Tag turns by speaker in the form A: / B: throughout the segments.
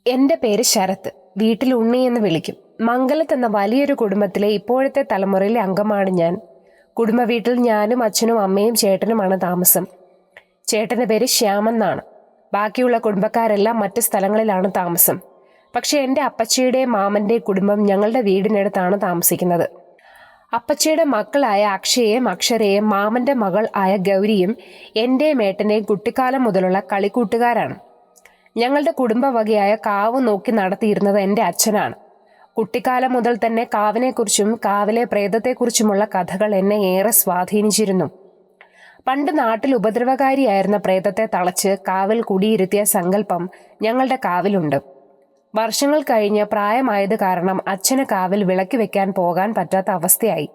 A: എൻ്റെ പേര് ശരത്ത്. വീട്ടിൽ ഉണ്ണി എന്ന് വിളിക്കും. മംഗലത്ത് എന്ന വലിയൊരു കുടുംബത്തിലെ ഇപ്പോഴത്തെ തലമുറയിലെ അംഗമാണ് ഞാൻ. കുടുംബ വീട്ടിൽ ഞാനും അച്ഛനും അമ്മയും ചേട്ടനുമാണ് താമസം. ചേട്ടൻ്റെ പേര് ശ്യാമെന്നാണ്. ബാക്കിയുള്ള കുടുംബക്കാരെല്ലാം മറ്റ് സ്ഥലങ്ങളിലാണ് താമസം. പക്ഷെ എൻ്റെ അപ്പച്ചിയുടെയും മാമൻ്റെയും കുടുംബം ഞങ്ങളുടെ വീടിനടുത്താണ് താമസിക്കുന്നത്. അപ്പച്ചിയുടെ മക്കളായ അക്ഷയെയും അക്ഷരയെയും മാമൻ്റെ മകൾ ആയ ഗൗരിയും എൻ്റെയും ഏട്ടൻ്റെയും കുട്ടിക്കാലം മുതലുള്ള കളിക്കൂട്ടുകാരാണ്. ഞങ്ങളുടെ കുടുംബവകയായ കാവ് നോക്കി നടത്തിയിരുന്നത് എൻ്റെ അച്ഛനാണ്. കുട്ടിക്കാലം മുതൽ തന്നെ കാവിനെക്കുറിച്ചും കാവിലെ പ്രേതത്തെക്കുറിച്ചുമുള്ള കഥകൾ എന്നെ ഏറെ സ്വാധീനിച്ചിരുന്നു. പണ്ട് നാട്ടിൽ ഉപദ്രവകാരിയായിരുന്ന പ്രേതത്തെ തളച്ച് കാവിൽ കുടിയിരുത്തിയ സങ്കല്പം ഞങ്ങളുടെ കാവിലുണ്ട്. വർഷങ്ങൾ കഴിഞ്ഞ് പ്രായമായത് കാരണം അച്ഛന് കാവിൽ വിളക്ക് വെക്കാൻ പോകാൻ പറ്റാത്ത അവസ്ഥയായി.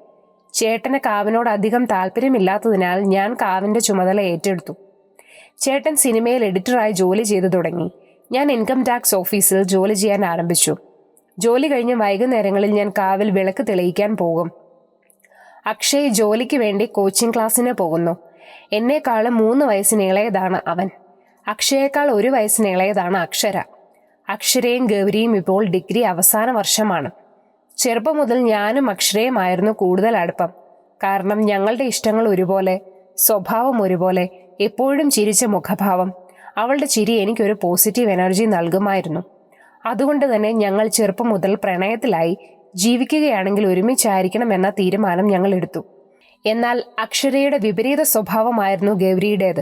A: ചേട്ടന് കാവിനോട് അധികം താല്പര്യമില്ലാത്തതിനാൽ ഞാൻ കാവിൻ്റെ ചുമതല ഏറ്റെടുത്തു. ചേട്ടൻ സിനിമയിൽ എഡിറ്ററായി ജോലി ചെയ്തു തുടങ്ങി. ഞാൻ ഇൻകം ടാക്സ് ഓഫീസിൽ ജോലി ചെയ്യാൻ ആരംഭിച്ചു. ജോലി കഴിഞ്ഞ് വൈകുന്നേരങ്ങളിൽ ഞാൻ കാവിൽ വിളക്ക് തെളിയിക്കാൻ പോകും. അക്ഷയ് ജോലിക്ക് വേണ്ടി കോച്ചിങ് ക്ലാസ്സിന് പോകുന്നു. എന്നെക്കാളും 3 വയസ്സിന് ഇളയതാണ് അവൻ. അക്ഷയേക്കാൾ 1 വയസ്സിന് ഇളയതാണ് അക്ഷര. അക്ഷരയും ഗൗരിയും ഇപ്പോൾ ഡിഗ്രി അവസാന വർഷമാണ്. ചെറുപ്പം മുതൽ ഞാനും അക്ഷരയുമായിരുന്നു കൂടുതൽ അടുപ്പം. കാരണം ഞങ്ങളുടെ ഇഷ്ടങ്ങൾ ഒരുപോലെ, സ്വഭാവം ഒരുപോലെ, എപ്പോഴും ചിരിച്ച മുഖഭാവം. അവളുടെ ചിരി എനിക്കൊരു പോസിറ്റീവ് എനർജി നൽകുമായിരുന്നു. അതുകൊണ്ട് തന്നെ ഞങ്ങൾ ചെറുപ്പം മുതൽ പ്രണയത്തിലായി. ജീവിക്കുകയാണെങ്കിൽ ഒരുമിച്ചായിരിക്കണം എന്ന തീരുമാനം ഞങ്ങൾ എടുത്തു. എന്നാൽ അക്ഷരയുടെ വിപരീത സ്വഭാവമായിരുന്നു ഗൗരിയുടേത്.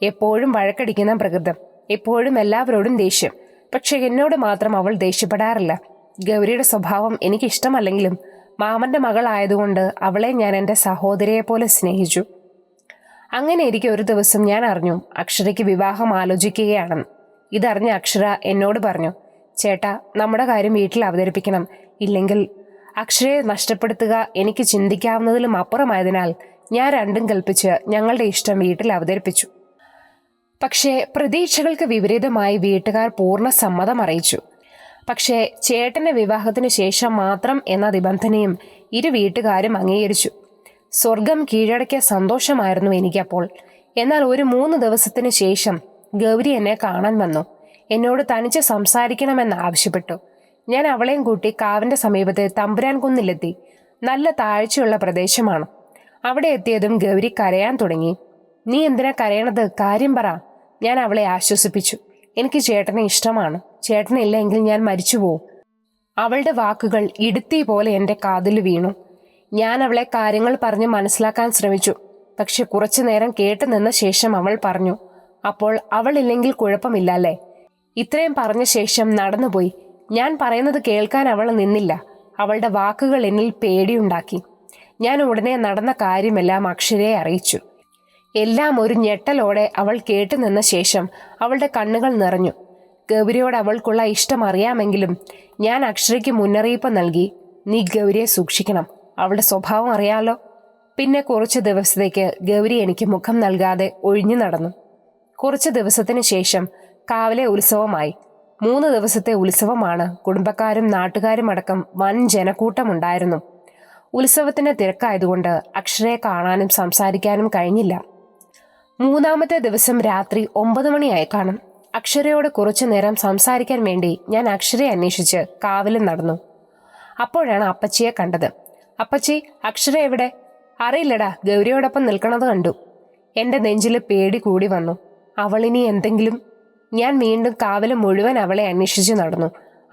A: എപ്പോഴും വഴക്കടിക്കുന്ന പ്രകൃതം, എപ്പോഴും എല്ലാവരോടും ദേഷ്യം. പക്ഷെ എന്നോട് മാത്രം അവൾ ദേഷ്യപ്പെടാറില്ല. ഗൗരിയുടെ സ്വഭാവം എനിക്കിഷ്ടമല്ലെങ്കിലും മാമൻ്റെ മകളായതുകൊണ്ട് അവളെ ഞാൻ എൻ്റെ സഹോദരിയെ പോലെ സ്നേഹിച്ചു. അങ്ങനെ ഇരിക്കെ ഒരു ദിവസം ഞാൻ അറിഞ്ഞു അക്ഷരയ്ക്ക് വിവാഹം ആലോചിക്കുകയാണെന്ന്. ഇതറിഞ്ഞ അക്ഷര എന്നോട് പറഞ്ഞു, ചേട്ടാ, നമ്മുടെ കാര്യം വീട്ടിൽ അവതരിപ്പിക്കണം. ഇല്ലെങ്കിൽ അക്ഷരയെ നഷ്ടപ്പെടുത്തുക എനിക്ക് ചിന്തിക്കാവുന്നതിലും അപ്പുറമായതിനാൽ ഞാൻ രണ്ടും കൽപ്പിച്ച് ഞങ്ങളുടെ ഇഷ്ടം വീട്ടിൽ അവതരിപ്പിച്ചു. പക്ഷേ പ്രതീക്ഷകൾക്ക് വിപരീതമായി വീട്ടുകാർ പൂർണ്ണ സമ്മതം അറിയിച്ചു. പക്ഷേ ചേട്ടൻ്റെ വിവാഹത്തിന് ശേഷം മാത്രം എന്ന നിബന്ധനയും ഇരു വീട്ടുകാരും അംഗീകരിച്ചു. സ്വർഗം കീഴടക്കിയ സന്തോഷമായിരുന്നു എനിക്കപ്പോൾ. എന്നാൽ ഒരു 3 ദിവസത്തിന് ശേഷം ഗൗരി എന്നെ കാണാൻ വന്നു. എന്നോട് തനിച്ച് സംസാരിക്കണമെന്ന് ആവശ്യപ്പെട്ടു. ഞാൻ അവളെയും കൂട്ടി കാവിൻ്റെ സമീപത്തെ തമ്പുരാൻ കുന്നിലെത്തി. നല്ല താഴ്ചയുള്ള പ്രദേശമാണ്. അവിടെ എത്തിയതും ഗൗരി കരയാൻ തുടങ്ങി. നീ എന്തിനാ കരയണത്? കാര്യം പറ. ഞാൻ അവളെ ആശ്വസിപ്പിച്ചു. എനിക്ക് ചേട്ടനെ ഇഷ്ടമാണ്. ചേട്ടനില്ലെങ്കിൽ ഞാൻ മരിച്ചുപോകും. അവളുടെ വാക്കുകൾ ഇടുത്തി പോലെ എൻ്റെ കാതിൽ വീണു. ഞാൻ അവളെ കാര്യങ്ങൾ പറഞ്ഞ് മനസ്സിലാക്കാൻ ശ്രമിച്ചു. പക്ഷെ കുറച്ചു നേരം കേട്ടു നിന്ന ശേഷം അവൾ പറഞ്ഞു, അപ്പോൾ അവളില്ലെങ്കിൽ കുഴപ്പമില്ലല്ലേ? ഇത്രയും പറഞ്ഞ ശേഷം നടന്നുപോയി. ഞാൻ പറയുന്നത് കേൾക്കാൻ അവൾ നിന്നില്ല. അവളുടെ വാക്കുകൾ എന്നിൽ പേടിയുണ്ടാക്കി. ഞാൻ ഉടനെ നടന്ന കാര്യമെല്ലാം അക്ഷരയെ അറിയിച്ചു. എല്ലാം ഒരു ഞെട്ടലോടെ അവൾ കേട്ടു നിന്ന ശേഷം അവളുടെ കണ്ണുകൾ നിറഞ്ഞു. ഗൗരിയോട് അവൾക്കുള്ള ഇഷ്ടം അറിയാമെങ്കിലും ഞാൻ അക്ഷരയ്ക്ക് മുന്നറിയിപ്പ് നൽകി, നീ ഗൗരിയെ സൂക്ഷിക്കണം. അവളുടെ സ്വഭാവം അറിയാലോ. പിന്നെ കുറച്ച് ദിവസത്തേക്ക് ഗൗരി എനിക്ക് മുഖം നൽകാതെ ഒഴിഞ്ഞു നടന്നു. കുറച്ച് ദിവസത്തിന് ശേഷം കാവിലെ ഉത്സവമായി. 3 ദിവസത്തെ ഉത്സവമാണ്. കുടുംബക്കാരും നാട്ടുകാരും അടക്കം വൻ ജനക്കൂട്ടമുണ്ടായിരുന്നു. ഉത്സവത്തിന്റെ തിരക്കായതുകൊണ്ട് അക്ഷരയെ കാണാനും സംസാരിക്കാനും കഴിഞ്ഞില്ല. 3-ാമത്തെ ദിവസം രാത്രി 9 മണിയായി കാണും. അക്ഷരയോട് കുറച്ചു നേരം സംസാരിക്കാൻ വേണ്ടി ഞാൻ അക്ഷരയെ അന്വേഷിച്ച് കാവിൽ നടന്നു. അപ്പോഴാണ് അപ്പച്ചിയെ കണ്ടത്. അപ്പച്ചി, അക്ഷര എവിടെ? അറിയില്ലടാ, ഗൗരിയോടൊപ്പം നിൽക്കണത് കണ്ടു. എൻ്റെ നെഞ്ചിൽ പേടി കൂടി വന്നു. അവളിനി എന്തെങ്കിലും. ഞാൻ വീണ്ടും കാവില് മുഴുവൻ അവളെ അന്വേഷിച്ച് നടന്നു.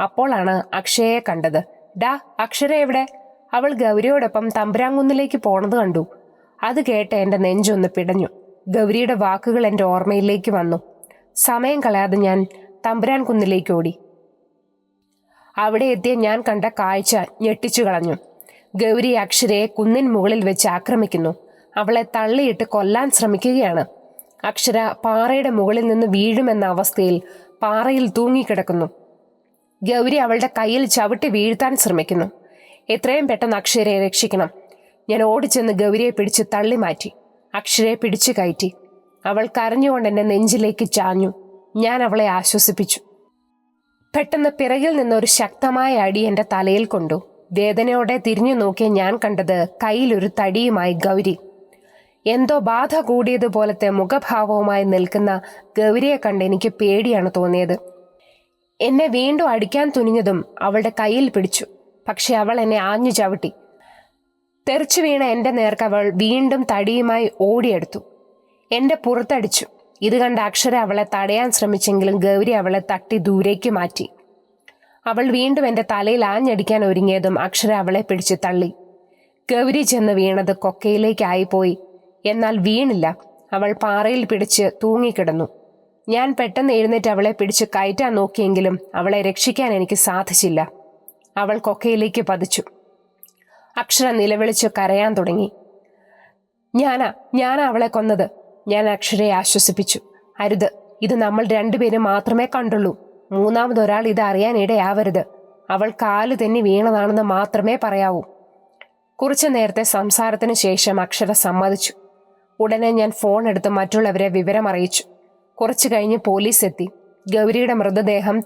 A: അപ്പോഴാണ് അക്ഷയയെ കണ്ടത്. ഡാ, അക്ഷര എവിടെ? അവൾ ഗൗരിയോടൊപ്പം തമ്പുരാൻകുന്നിലേക്ക് പോണത് കണ്ടു. അത് കേട്ട് എൻ്റെ നെഞ്ചൊന്ന് പിടഞ്ഞു. ഗൗരിയുടെ വാക്കുകൾ എൻ്റെ ഓർമ്മയിലേക്ക് വന്നു. സമയം കളയാതെ ഞാൻ തമ്പുരാൻകുന്നിലേക്ക് ഓടി. അവിടെ എത്തിയ ഞാൻ കണ്ട കാഴ്ച ഞെട്ടിച്ചു കളഞ്ഞു. ഗൗരി അക്ഷരയെ കുന്നിൻ മുകളിൽ വെച്ച് ആക്രമിക്കുന്നു. അവളെ തള്ളിയിട്ട് കൊല്ലാൻ ശ്രമിക്കുകയാണ്. അക്ഷര പാറയുടെ മുകളിൽ നിന്ന് വീഴുമെന്ന അവസ്ഥയിൽ പാറയിൽ തൂങ്ങിക്കിടക്കുന്നു. ഗൗരി അവളുടെ കയ്യിൽ ചവിട്ടി വീഴ്ത്താൻ ശ്രമിക്കുന്നു. എത്രയും പെട്ടെന്ന് അക്ഷരയെ രക്ഷിക്കണം. ഞാൻ ഓടിച്ചെന്ന് ഗൗരിയെ പിടിച്ച് തള്ളി മാറ്റി. അക്ഷരയെ പിടിച്ചു കയറ്റി. അവൾ കരഞ്ഞുകൊണ്ട് എൻ്റെ നെഞ്ചിലേക്ക് ചാഞ്ഞു. ഞാൻ അവളെ ആശ്വസിപ്പിച്ചു. പെട്ടെന്ന് പിറകിൽ നിന്നൊരു ശക്തമായ അടി എൻ്റെ തലയിൽ കൊണ്ടു. വേദനയോടെ തിരിഞ്ഞു നോക്കിയ ഞാൻ കണ്ടത് കയ്യിലൊരു തടിയുമായി ഗൗരി. എന്തോ ബാധ കൂടിയതുപോലത്തെ മുഖഭാവവുമായി നിൽക്കുന്ന ഗൗരിയെ കണ്ട് എനിക്ക് പേടിയാണ് തോന്നിയത്. എന്നെ വീണ്ടും അടിക്കാൻ തുനിഞ്ഞതും അവളുടെ കയ്യിൽ പിടിച്ചു. പക്ഷെ അവൾ എന്നെ ആഞ്ഞു ചവിട്ടി. തെറിച്ചു വീണ എൻ്റെ നേർക്ക് അവൾ വീണ്ടും തടിയുമായി ഓടിയെടുത്തു. എൻ്റെ പുറത്തടിച്ചു. ഇത് കണ്ട അക്ഷര അവളെ തടയാൻ ശ്രമിച്ചെങ്കിലും ഗൗരി അവളെ തട്ടി ദൂരേക്ക് മാറ്റി. അവൾ വീണ്ടും എൻ്റെ തലയിൽ ആഞ്ഞടിക്കാൻ ഒരുങ്ങിയതും അക്ഷര അവളെ പിടിച്ച് തള്ളി. ഗൗരി ചെന്ന് വീണത് കൊക്കയിലേക്കായിപ്പോയി. എന്നാൽ വീണില്ല. അവൾ പാറയിൽ പിടിച്ച് തൂങ്ങിക്കിടന്നു. ഞാൻ പെട്ടെന്ന് എഴുന്നേറ്റ് അവളെ പിടിച്ച് കയറ്റാൻ നോക്കിയെങ്കിലും അവളെ രക്ഷിക്കാൻ എനിക്ക് സാധിച്ചില്ല. അവൾ കൊക്കയിലേക്ക് പതിച്ചു. അക്ഷര നിലവിളിച്ച് കരയാൻ തുടങ്ങി. ഞാനാ അവളെ കൊന്നത്. ഞാൻ അക്ഷരയെ ആശ്വസിപ്പിച്ചു. അരുത്, ഇത് നമ്മൾ രണ്ടുപേരും മാത്രമേ കണ്ടുള്ളൂ. മൂന്നാമതൊരാൾ ഇത് അറിയാൻ ഇടയാവരുത്. അവൾ കാല് തെന്നി വീണതാണെന്ന് മാത്രമേ പറയാവൂ. കുറച്ചു നേരത്തെ സംസാരത്തിന് ശേഷം അക്ഷര സമ്മതിച്ചു. ഉടനെ ഞാൻ ഫോൺ എടുത്ത് മറ്റുള്ളവരെ വിവരമറിയിച്ചു. കുറച്ചു കഴിഞ്ഞ് പോലീസ് എത്തി. ഗൗരിയുടെ മൃതദേഹം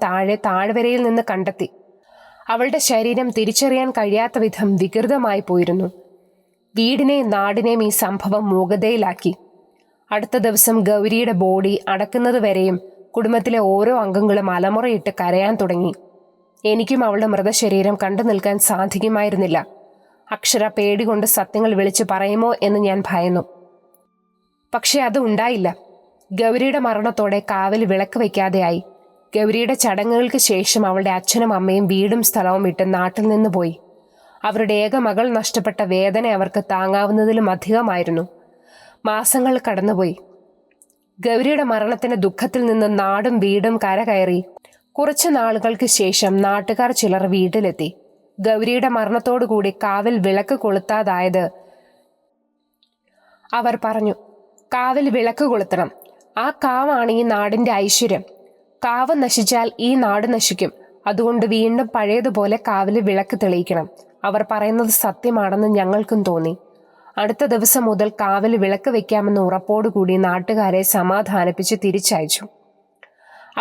A: താഴ്വരയിൽ നിന്ന് കണ്ടെത്തി. അവളുടെ ശരീരം തിരിച്ചറിയാൻ കഴിയാത്ത വിധം വികൃതമായി പോയിരുന്നു. വീടിനെയും നാടിനെയും ഈ സംഭവം മൂകതയിലാക്കി. അടുത്ത ദിവസം ഗൗരിയുടെ ബോഡി അടക്കുന്നതുവരെയും കുടുംബത്തിലെ ഓരോ അംഗങ്ങളും അലമുറയിട്ട് കരയാൻ തുടങ്ങി. എനിക്കും അവളുടെ മൃതശരീരം കണ്ടു നിൽക്കാൻ സാധിക്കുമായിരുന്നില്ല. അക്ഷര പേടികൊണ്ട് സത്യങ്ങൾ വിളിച്ചു പറയുമോ എന്ന് ഞാൻ ഭയന്നു. പക്ഷെ അത് ഉണ്ടായില്ല. ഗൗരിയുടെ മരണത്തോടെ കാവൽ വിളക്ക് വയ്ക്കാതെയായി. ഗൗരിയുടെ ചടങ്ങുകൾക്ക് ശേഷം അവളുടെ അച്ഛനും അമ്മയും വീടും സ്ഥലവും വിട്ട് നാട്ടിൽ നിന്ന് പോയി. അവരുടെ ഏക മകൾ നഷ്ടപ്പെട്ട വേദന അവർക്ക് താങ്ങാവുന്നതിലും അധികമായിരുന്നു. മാസങ്ങൾ കടന്നുപോയി. ഗൗരിയുടെ മരണത്തിന്റെ ദുഃഖത്തിൽ നിന്ന് നാടും വീടും കരകയറി. കുറച്ചു നാളുകൾക്ക് ശേഷം നാട്ടുകാർ ചിലർ വീട്ടിലെത്തി. ഗൗരിയുടെ മരണത്തോടുകൂടി കാവൽ വിളക്ക് കൊളുത്താതായത് അവർ പറഞ്ഞു. കാവൽ വിളക്ക് കൊളുത്തണം. ആ കാവാണ് ഈ നാടിന്റെ ഐശ്വര്യം. കാവ് നശിച്ചാൽ ഈ നാട് നശിക്കും. അതുകൊണ്ട് വീണ്ടും പഴയതുപോലെ കാവിൽ വിളക്ക് തെളിയിക്കണം. അവർ പറയുന്നത് സത്യമാണെന്ന് ഞങ്ങൾക്കും തോന്നി. അടുത്ത ദിവസം മുതൽ കാവിൽ വിളക്ക് വെക്കാമെന്ന ഉറപ്പോടുകൂടി നാട്ടുകാരെ സമാധാനിപ്പിച്ച് തിരിച്ചയച്ചു.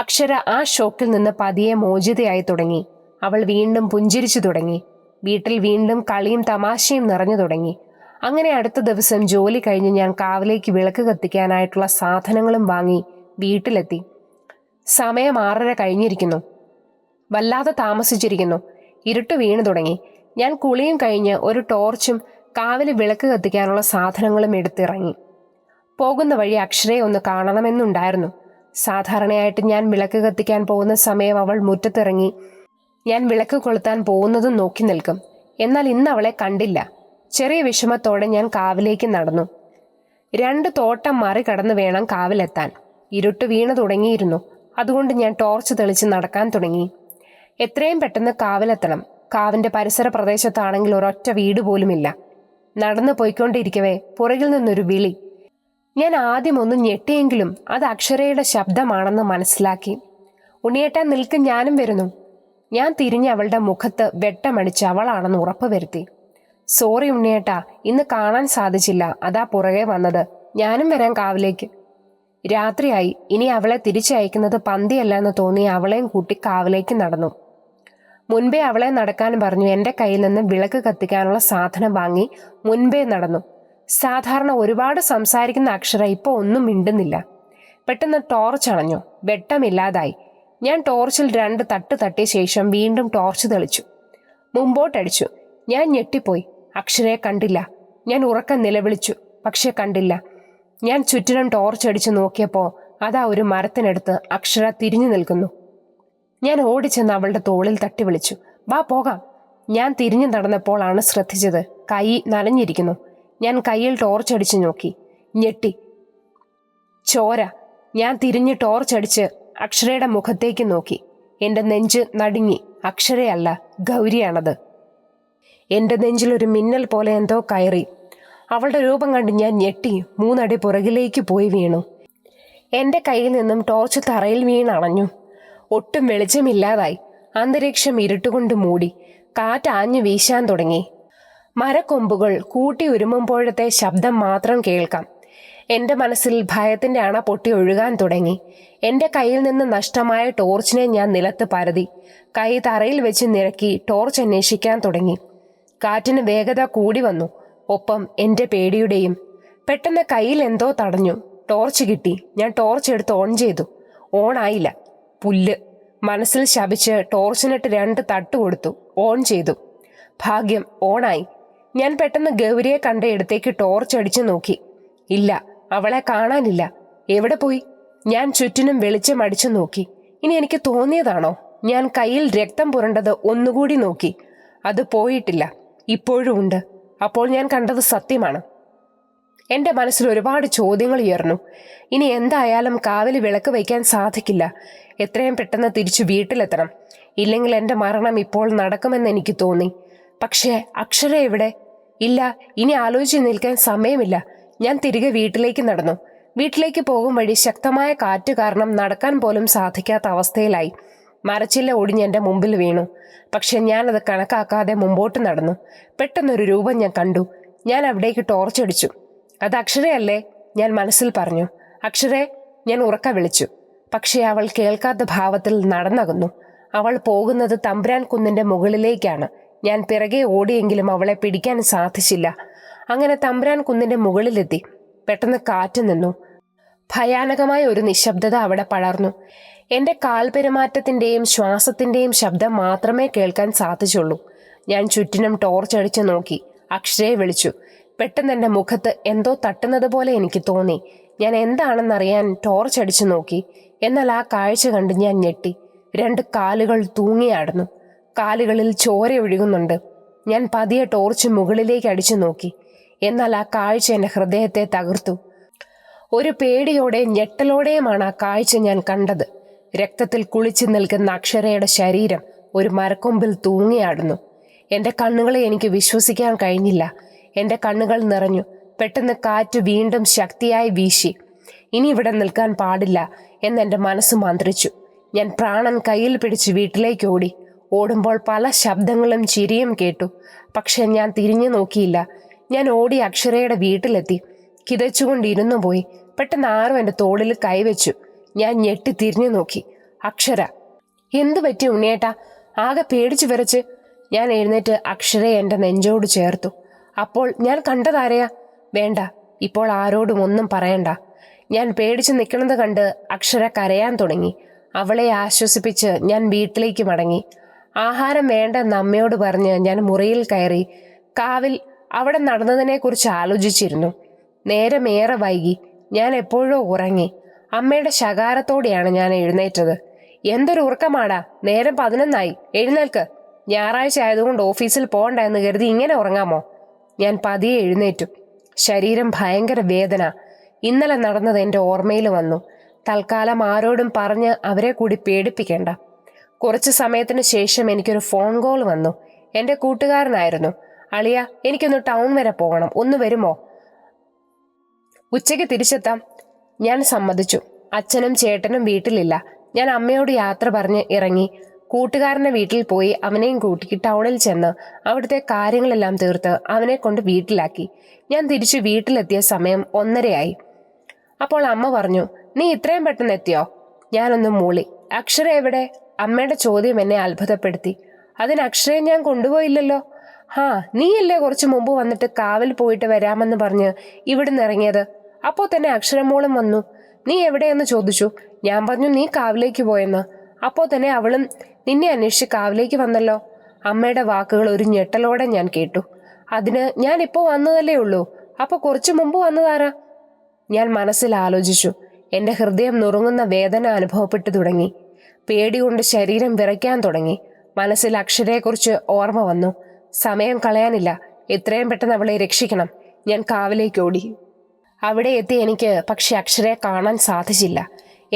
A: അക്ഷര ആ ഷോക്കിൽ നിന്ന് പതിയെ മോചിതയായി തുടങ്ങി. അവൾ വീണ്ടും പുഞ്ചിരിച്ചു തുടങ്ങി. വീട്ടിൽ വീണ്ടും കളിയും തമാശയും നിറഞ്ഞു തുടങ്ങി. അങ്ങനെ അടുത്ത ദിവസം ജോലി കഴിഞ്ഞ് ഞാൻ കാവിലേക്ക് വിളക്ക് കത്തിക്കാനായിട്ടുള്ള സാധനങ്ങളും വാങ്ങി വീട്ടിലെത്തി. സമയം 6:30 കഴിഞ്ഞിരിക്കുന്നു. വല്ലാതെ താമസിച്ചിരിക്കുന്നു. ഇരുട്ട് വീണു തുടങ്ങി. ഞാൻ കുളിയും കഴിഞ്ഞ് ഒരു ടോർച്ചും കാവിൽ വിളക്ക് കത്തിക്കാനുള്ള സാധനങ്ങളും എടുത്തിറങ്ങി. പോകുന്ന വഴി അക്ഷരയെ ഒന്ന് കാണണമെന്നുണ്ടായിരുന്നു. സാധാരണയായിട്ട് ഞാൻ വിളക്ക് കത്തിക്കാൻ പോകുന്ന സമയം അവൾ മുറ്റത്തിറങ്ങി ഞാൻ വിളക്ക് കൊളുത്താൻ പോകുന്നതും നോക്കി നിൽക്കും. എന്നാൽ ഇന്ന് അവളെ കണ്ടില്ല. ചെറിയ വിഷമത്തോടെ ഞാൻ കാവിലേക്ക് നടന്നു. 2 തോട്ടം മറികടന്ന് വേണം കാവിലെത്താൻ. ഇരുട്ട് വീണു തുടങ്ങിയിരുന്നു. അതുകൊണ്ട് ഞാൻ ടോർച്ച് തെളിച്ച് നടക്കാൻ തുടങ്ങി. എത്രയും പെട്ടെന്ന് കാവിലെത്തണം. കാവിന്റെ പരിസര പ്രദേശത്താണെങ്കിൽ ഒരൊറ്റ വീട് പോലുമില്ല. നടന്നു പോയിക്കൊണ്ടിരിക്കവേ പുറകിൽ നിന്നൊരു വിളി. ഞാൻ ആദ്യം ഒന്ന് ഞെട്ടിയെങ്കിലും അത് അക്ഷരയുടെ ശബ്ദമാണെന്ന് മനസ്സിലാക്കി. ഉണ്ണിയേട്ടാ നിൽക്ക്, ഞാനും വരുന്നു. ഞാൻ തിരിഞ്ഞ് അവളുടെ മുഖത്ത് വെട്ടമടിച്ച് അവളാണെന്ന് ഉറപ്പുവരുത്തി. സോറി ഉണ്ണിയേട്ടാ, ഇന്ന് കാണാൻ സാധിച്ചില്ല. അതാ പുറകെ വന്നത്. ഞാനും വരാൻ കാവിലേക്ക്. രാത്രിയായി. ഇനി അവളെ തിരിച്ചയക്കുന്നത് പന്തിയല്ല എന്ന് തോന്നി അവളെയും കൂട്ടി കാവിലേക്ക് നടന്നു. മുൻപേ അവളെ നടക്കാൻ പറഞ്ഞു. എൻ്റെ കയ്യിൽ നിന്ന് വിളക്ക് കത്തിക്കാനുള്ള സാധനം വാങ്ങി മുൻപേ നടന്നു. സാധാരണ ഒരുപാട് സംസാരിക്കുന്ന അക്ഷര ഇപ്പോൾ ഒന്നും മിണ്ടുന്നില്ല. പെട്ടെന്ന് ടോർച്ച് അണഞ്ഞു. വെട്ടമില്ലാതായി. ഞാൻ ടോർച്ചിൽ 2 തട്ട് തട്ടിയ ശേഷം വീണ്ടും ടോർച്ച് തെളിച്ചു. മുമ്പോട്ടടിച്ചു. ഞാൻ ഞെട്ടിപ്പോയി. അക്ഷരയെ കണ്ടില്ല. ഞാൻ ഉറക്കം നിലവിളിച്ചു. പക്ഷെ കണ്ടില്ല. ഞാൻ ചുറ്റിനും ടോർച്ച് അടിച്ചു നോക്കിയപ്പോൾ അതാ ഒരു മരത്തിനടുത്ത് അക്ഷര തിരിഞ്ഞു നിൽക്കുന്നു. ഞാൻ ഓടിച്ചെന്ന് അവളുടെ തോളിൽ തട്ടി വിളിച്ചു, വാ പോകാം. ഞാൻ തിരിഞ്ഞു നടന്നപ്പോഴാണ് ശ്രദ്ധിച്ചത്. കൈ നനഞ്ഞിരിക്കുന്നു. ഞാൻ കയ്യിൽ ടോർച്ച് അടിച്ചു നോക്കി. ഞെട്ടി. ചോര. ഞാൻ തിരിഞ്ഞ് ടോർച്ച് അടിച്ച് അക്ഷരയുടെ മുഖത്തേക്ക് നോക്കി. എൻ്റെ നെഞ്ച് നടുങ്ങി. അക്ഷരയല്ല, ഗൗരിയാണത്. എൻ്റെ നെഞ്ചിലൊരു മിന്നൽ പോലെ എന്തോ കയറി. അവളുടെ രൂപം കണ്ട് ഞാൻ ഞെട്ടി 3 അടി പുറകിലേക്ക് പോയി വീണു. എൻ്റെ കയ്യിൽ നിന്നും ടോർച്ച് തറയിൽ വീണണഞ്ഞു. ഒട്ടും വെളിച്ചമില്ലാതായി. അന്തരീക്ഷം ഇരുട്ടുകൊണ്ട് മൂടി. കാറ്റ് ആഞ്ഞു വീശാൻ തുടങ്ങി. മരക്കൊമ്പുകൾ കൂട്ടി ഉരുമുമ്പോഴത്തെ ശബ്ദം മാത്രം കേൾക്കാം. എൻ്റെ മനസ്സിൽ ഭയത്തിൻ്റെ അണ പൊട്ടി ഒഴുകാൻ തുടങ്ങി. എൻ്റെ കയ്യിൽ നിന്ന് നഷ്ടമായ ടോർച്ചിനെ ഞാൻ നിലത്ത് പരതി. കൈ തറയിൽ വെച്ച് നിരക്കി ടോർച്ച് അന്വേഷിക്കാൻ തുടങ്ങി. കാറ്റിന് വേഗത കൂടി വന്നു. ഒപ്പം എൻ്റെ പേടിയുടെയും. പെട്ടെന്ന് കയ്യിൽ എന്തോ തടഞ്ഞു. ടോർച്ച് കിട്ടി. ഞാൻ ടോർച്ച് എടുത്ത് ഓൺ ചെയ്തു. ഓണായില്ല. പുല്ല്. മനസ്സിൽ ശപിച്ച് ടോർച്ചിനിട്ട് 2 തട്ട് കൊടുത്തു. ഓൺ ചെയ്തു. ഭാഗ്യം, ഓണായി. ഞാൻ പെട്ടെന്ന് ഗൗരിയെ കണ്ട ഇടത്തേക്ക് ടോർച്ച് അടിച്ചു നോക്കി. ഇല്ല, അവളെ കാണാനില്ല. എവിടെ പോയി? ഞാൻ ചുറ്റിനും വെളിച്ചം അടിച്ചു നോക്കി. ഇനി എനിക്ക് തോന്നിയതാണോ? ഞാൻ കയ്യിൽ രക്തം പുരണ്ടത് ഒന്നുകൂടി നോക്കി. അത് പോയിട്ടില്ല, ഇപ്പോഴും ഉണ്ട്. അപ്പോൾ ഞാൻ കണ്ടത് സത്യമാണ്. എൻ്റെ മനസ്സിൽ ഒരുപാട് ചോദ്യങ്ങൾ ഉയർന്നു. ഇനി എന്തായാലും കാവിൽ വിളക്ക് വയ്ക്കാൻ സാധിക്കില്ല. എത്രയും പെട്ടെന്ന് തിരിച്ചു വീട്ടിലെത്തണം. ഇല്ലെങ്കിൽ എൻ്റെ മരണം ഇപ്പോൾ നടക്കുമെന്ന് എനിക്ക് തോന്നി. പക്ഷേ അക്ഷര എവിടെ? ഇല്ല, ഇനി ആലോചിച്ച് നിൽക്കാൻ സമയമില്ല. ഞാൻ തിരികെ വീട്ടിലേക്ക് നടന്നു. വീട്ടിലേക്ക് പോകും വഴി ശക്തമായ കാറ്റ് കാരണം നടക്കാൻ പോലും സാധിക്കാത്ത അവസ്ഥയിലായി. മരച്ചില്ല ഒടിഞ്ഞ് എൻ്റെ മുമ്പിൽ വീണു. പക്ഷെ ഞാനത് കണക്കാക്കാതെ മുമ്പോട്ട് നടന്നു. പെട്ടെന്നൊരു രൂപം ഞാൻ കണ്ടു. ഞാൻ അവിടേക്ക് ടോർച്ചടിച്ചു. അത് അക്ഷരയല്ലേ? ഞാൻ മനസ്സിൽ പറഞ്ഞു. അക്ഷരേ, ഞാൻ ഉറക്ക വിളിച്ചു. പക്ഷേ അവൾ കേൾക്കാത്ത ഭാവത്തിൽ നടന്നകുന്നു. അവൾ പോകുന്നത് തമ്പുരാൻ കുന്നിൻ്റെ മുകളിലേക്കാണ്. ഞാൻ പിറകെ ഓടിയെങ്കിലും അവളെ പിടിക്കാൻ സാധിച്ചില്ല. അങ്ങനെ തമ്പുരാൻ കുന്നിൻ്റെ മുകളിലെത്തി. പെട്ടെന്ന് കാറ്റ് നിന്നു. ഭയാനകമായ ഒരു നിശബ്ദത അവിടെ പടർന്നു. എൻ്റെ കാൽപെരുമാറ്റത്തിൻ്റെയും ശ്വാസത്തിൻ്റെയും ശബ്ദം മാത്രമേ കേൾക്കാൻ സാധിച്ചുള്ളൂ. ഞാൻ ചുറ്റിനും ടോർച്ചടിച്ചു നോക്കി. അക്ഷരയെ വിളിച്ചു. പെട്ടെന്ന് എൻ്റെ മുഖത്ത് എന്തോ തട്ടുന്നത് പോലെ എനിക്ക് തോന്നി. ഞാൻ എന്താണെന്നറിയാൻ ടോർച്ചടിച്ചു നോക്കി. എന്നാൽ ആ കാഴ്ച കണ്ട് ഞാൻ ഞെട്ടി. 2 കാലുകൾ തൂങ്ങിയാടുന്നു. കാലുകളിൽ ചോര ഒഴുകുന്നുണ്ട്. ഞാൻ പതിയെ ടോർച്ച് മുകളിലേക്ക് അടിച്ചു നോക്കി. എന്നാൽ ആ കാഴ്ച എൻ്റെ ഹൃദയത്തെ തകർത്തു. ഒരു പേടിയോടെ ഞെട്ടലോടെയുമാണ് ആ കാഴ്ച ഞാൻ കണ്ടത്. രക്തത്തിൽ കുളിച്ചു നിൽക്കുന്ന അക്ഷരയുടെ ശരീരം ഒരു മരക്കൊമ്പിൽ തൂങ്ങിയാടുന്നു. എൻ്റെ കണ്ണുകളെ എനിക്ക് വിശ്വസിക്കാൻ കഴിഞ്ഞില്ല. എൻ്റെ കണ്ണുകൾ നിറഞ്ഞു. പെട്ടെന്ന് കാറ്റ് വീണ്ടും ശക്തിയായി വീശി. ഇനി ഇവിടെ നിൽക്കാൻ പാടില്ല എന്നെൻ്റെ മനസ്സ് മന്ത്രിച്ചു. ഞാൻ പ്രാണൻ കയ്യിൽ പിടിച്ച് വീട്ടിലേക്ക് ഓടി. ഓടുമ്പോൾ പല ശബ്ദങ്ങളും ചിരിയും കേട്ടു. പക്ഷെ ഞാൻ തിരിഞ്ഞു നോക്കിയില്ല. ഞാൻ ഓടി അക്ഷരയുടെ വീട്ടിലെത്തി. കിതച്ചുകൊണ്ടിരുന്നു പോയി. പെട്ടെന്ന് ആരും എൻ്റെ തോളിൽ കൈവച്ചു. ഞാൻ ഞെട്ടി തിരിഞ്ഞു നോക്കി. അക്ഷര. എന്തു പറ്റി ഉണ്ണിയേട്ടാ? ആകെ പേടിച്ചു വിറച്ച്. ഞാൻ എഴുന്നേറ്റ് അക്ഷരയെ എൻ്റെ നെഞ്ചോട് ചേർത്തു. അപ്പോൾ ഞാൻ കണ്ടതാരെയാ? വേണ്ട, ഇപ്പോൾ ആരോടും ഒന്നും പറയണ്ട. ഞാൻ പേടിച്ച് നിൽക്കുന്നത് കണ്ട് അക്ഷര കരയാൻ തുടങ്ങി. അവളെ ആശ്വസിപ്പിച്ച് ഞാൻ വീട്ടിലേക്ക് മടങ്ങി. ആഹാരം വേണ്ടെന്ന് അമ്മയോട് പറഞ്ഞ് ഞാൻ മുറിയിൽ കയറി. കാവിൽ അവിടെ നടന്നതിനെക്കുറിച്ച് ആലോചിച്ചിരുന്നു. നേരമേറെ വൈകി. ഞാൻ എപ്പോഴോ ഉറങ്ങി. അമ്മയുടെ ശകാരത്തോടെയാണ് ഞാൻ എഴുന്നേറ്റത്. എന്തൊരു ഉറക്കമാടാ, നേരം 11 എഴുന്നേൽക്ക്. ഞായറാഴ്ച ആയതുകൊണ്ട് ഓഫീസിൽ പോകണ്ട എന്ന് കരുതി ഇങ്ങനെ ഉറങ്ങാമോ? ഞാൻ പതിയെ എഴുന്നേറ്റു. ശരീരം ഭയങ്കര വേദന. ഇന്നലെ നടന്നത് എൻ്റെ ഓർമ്മയിൽ വന്നു. തൽക്കാലം ആരോടും പറഞ്ഞ് അവരെ കൂടി പേടിപ്പിക്കേണ്ട. കുറച്ച് സമയത്തിന് ശേഷം എനിക്കൊരു ഫോൺ കോൾ വന്നു. എൻ്റെ കൂട്ടുകാരനായിരുന്നു. അളിയ, എനിക്കൊന്ന് ടൗൺ വരെ പോകണം, ഒന്ന് വരുമോ? ഉച്ചയ്ക്ക് തിരിച്ചെത്താം. ഞാൻ സമ്മതിച്ചു. അച്ഛനും ചേട്ടനും വീട്ടിലില്ല. ഞാൻ അമ്മയോട് യാത്ര പറഞ്ഞ് ഇറങ്ങി. കൂട്ടുകാരൻ്റെ വീട്ടിൽ പോയി അവനെയും കൂട്ടി ടൗണിൽ ചെന്ന് അവിടുത്തെ കാര്യങ്ങളെല്ലാം തീർത്ത് അവനെ കൊണ്ട് വീട്ടിലാക്കി. ഞാൻ തിരിച്ചു വീട്ടിലെത്തിയ സമയം 1:30. അപ്പോൾ അമ്മ പറഞ്ഞു, നീ ഇത്രയും പെട്ടെന്ന് എത്തിയോ? ഞാനൊന്ന് മൂളി. അക്ഷര എവിടെ? അമ്മയുടെ ചോദ്യം എന്നെ അത്ഭുതപ്പെടുത്തി. അതിന് അക്ഷരയെ ഞാൻ കൊണ്ടുപോയില്ലല്ലോ. നീയല്ലേ കുറച്ച് മുമ്പ് വന്നിട്ട് കാവിൽ പോയിട്ട് വരാമെന്ന് പറഞ്ഞ് ഇവിടുന്ന് ഇറങ്ങിയത്? അപ്പോൾ തന്നെ അക്ഷരമോളും വന്നു. നീ എവിടെയെന്ന് ചോദിച്ചു. ഞാൻ പറഞ്ഞു നീ കാവിലേക്ക് പോയെന്ന്. അപ്പോൾ തന്നെ അവളും നിന്നെ അന്വേഷിച്ച് കാവിലേക്ക് വന്നല്ലോ. അമ്മയുടെ വാക്കുകൾ ഒരു ഞെട്ടലോടെ ഞാൻ കേട്ടു. അതിന് ഞാനിപ്പോൾ വന്നതല്ലേ ഉള്ളൂ. അപ്പോൾ കുറച്ചു മുമ്പ് വന്നതാരാ? ഞാൻ മനസ്സിൽ ആലോചിച്ചു. എൻ്റെ ഹൃദയം നുറുങ്ങുന്ന വേദന അനുഭവപ്പെട്ടു തുടങ്ങി. പേടി കൊണ്ട് ശരീരം വിറയ്ക്കാൻ തുടങ്ങി. മനസ്സിൽ അക്ഷരയെക്കുറിച്ച് ഓർമ്മ വന്നു. സമയം കളയാനില്ല. എത്രയും പെട്ടെന്ന് അവളെ രക്ഷിക്കണം. ഞാൻ കാവിലേക്ക് ഓടി. അവിടെ എത്തി എനിക്ക് പക്ഷെ അക്ഷരയെ കാണാൻ സാധിച്ചില്ല.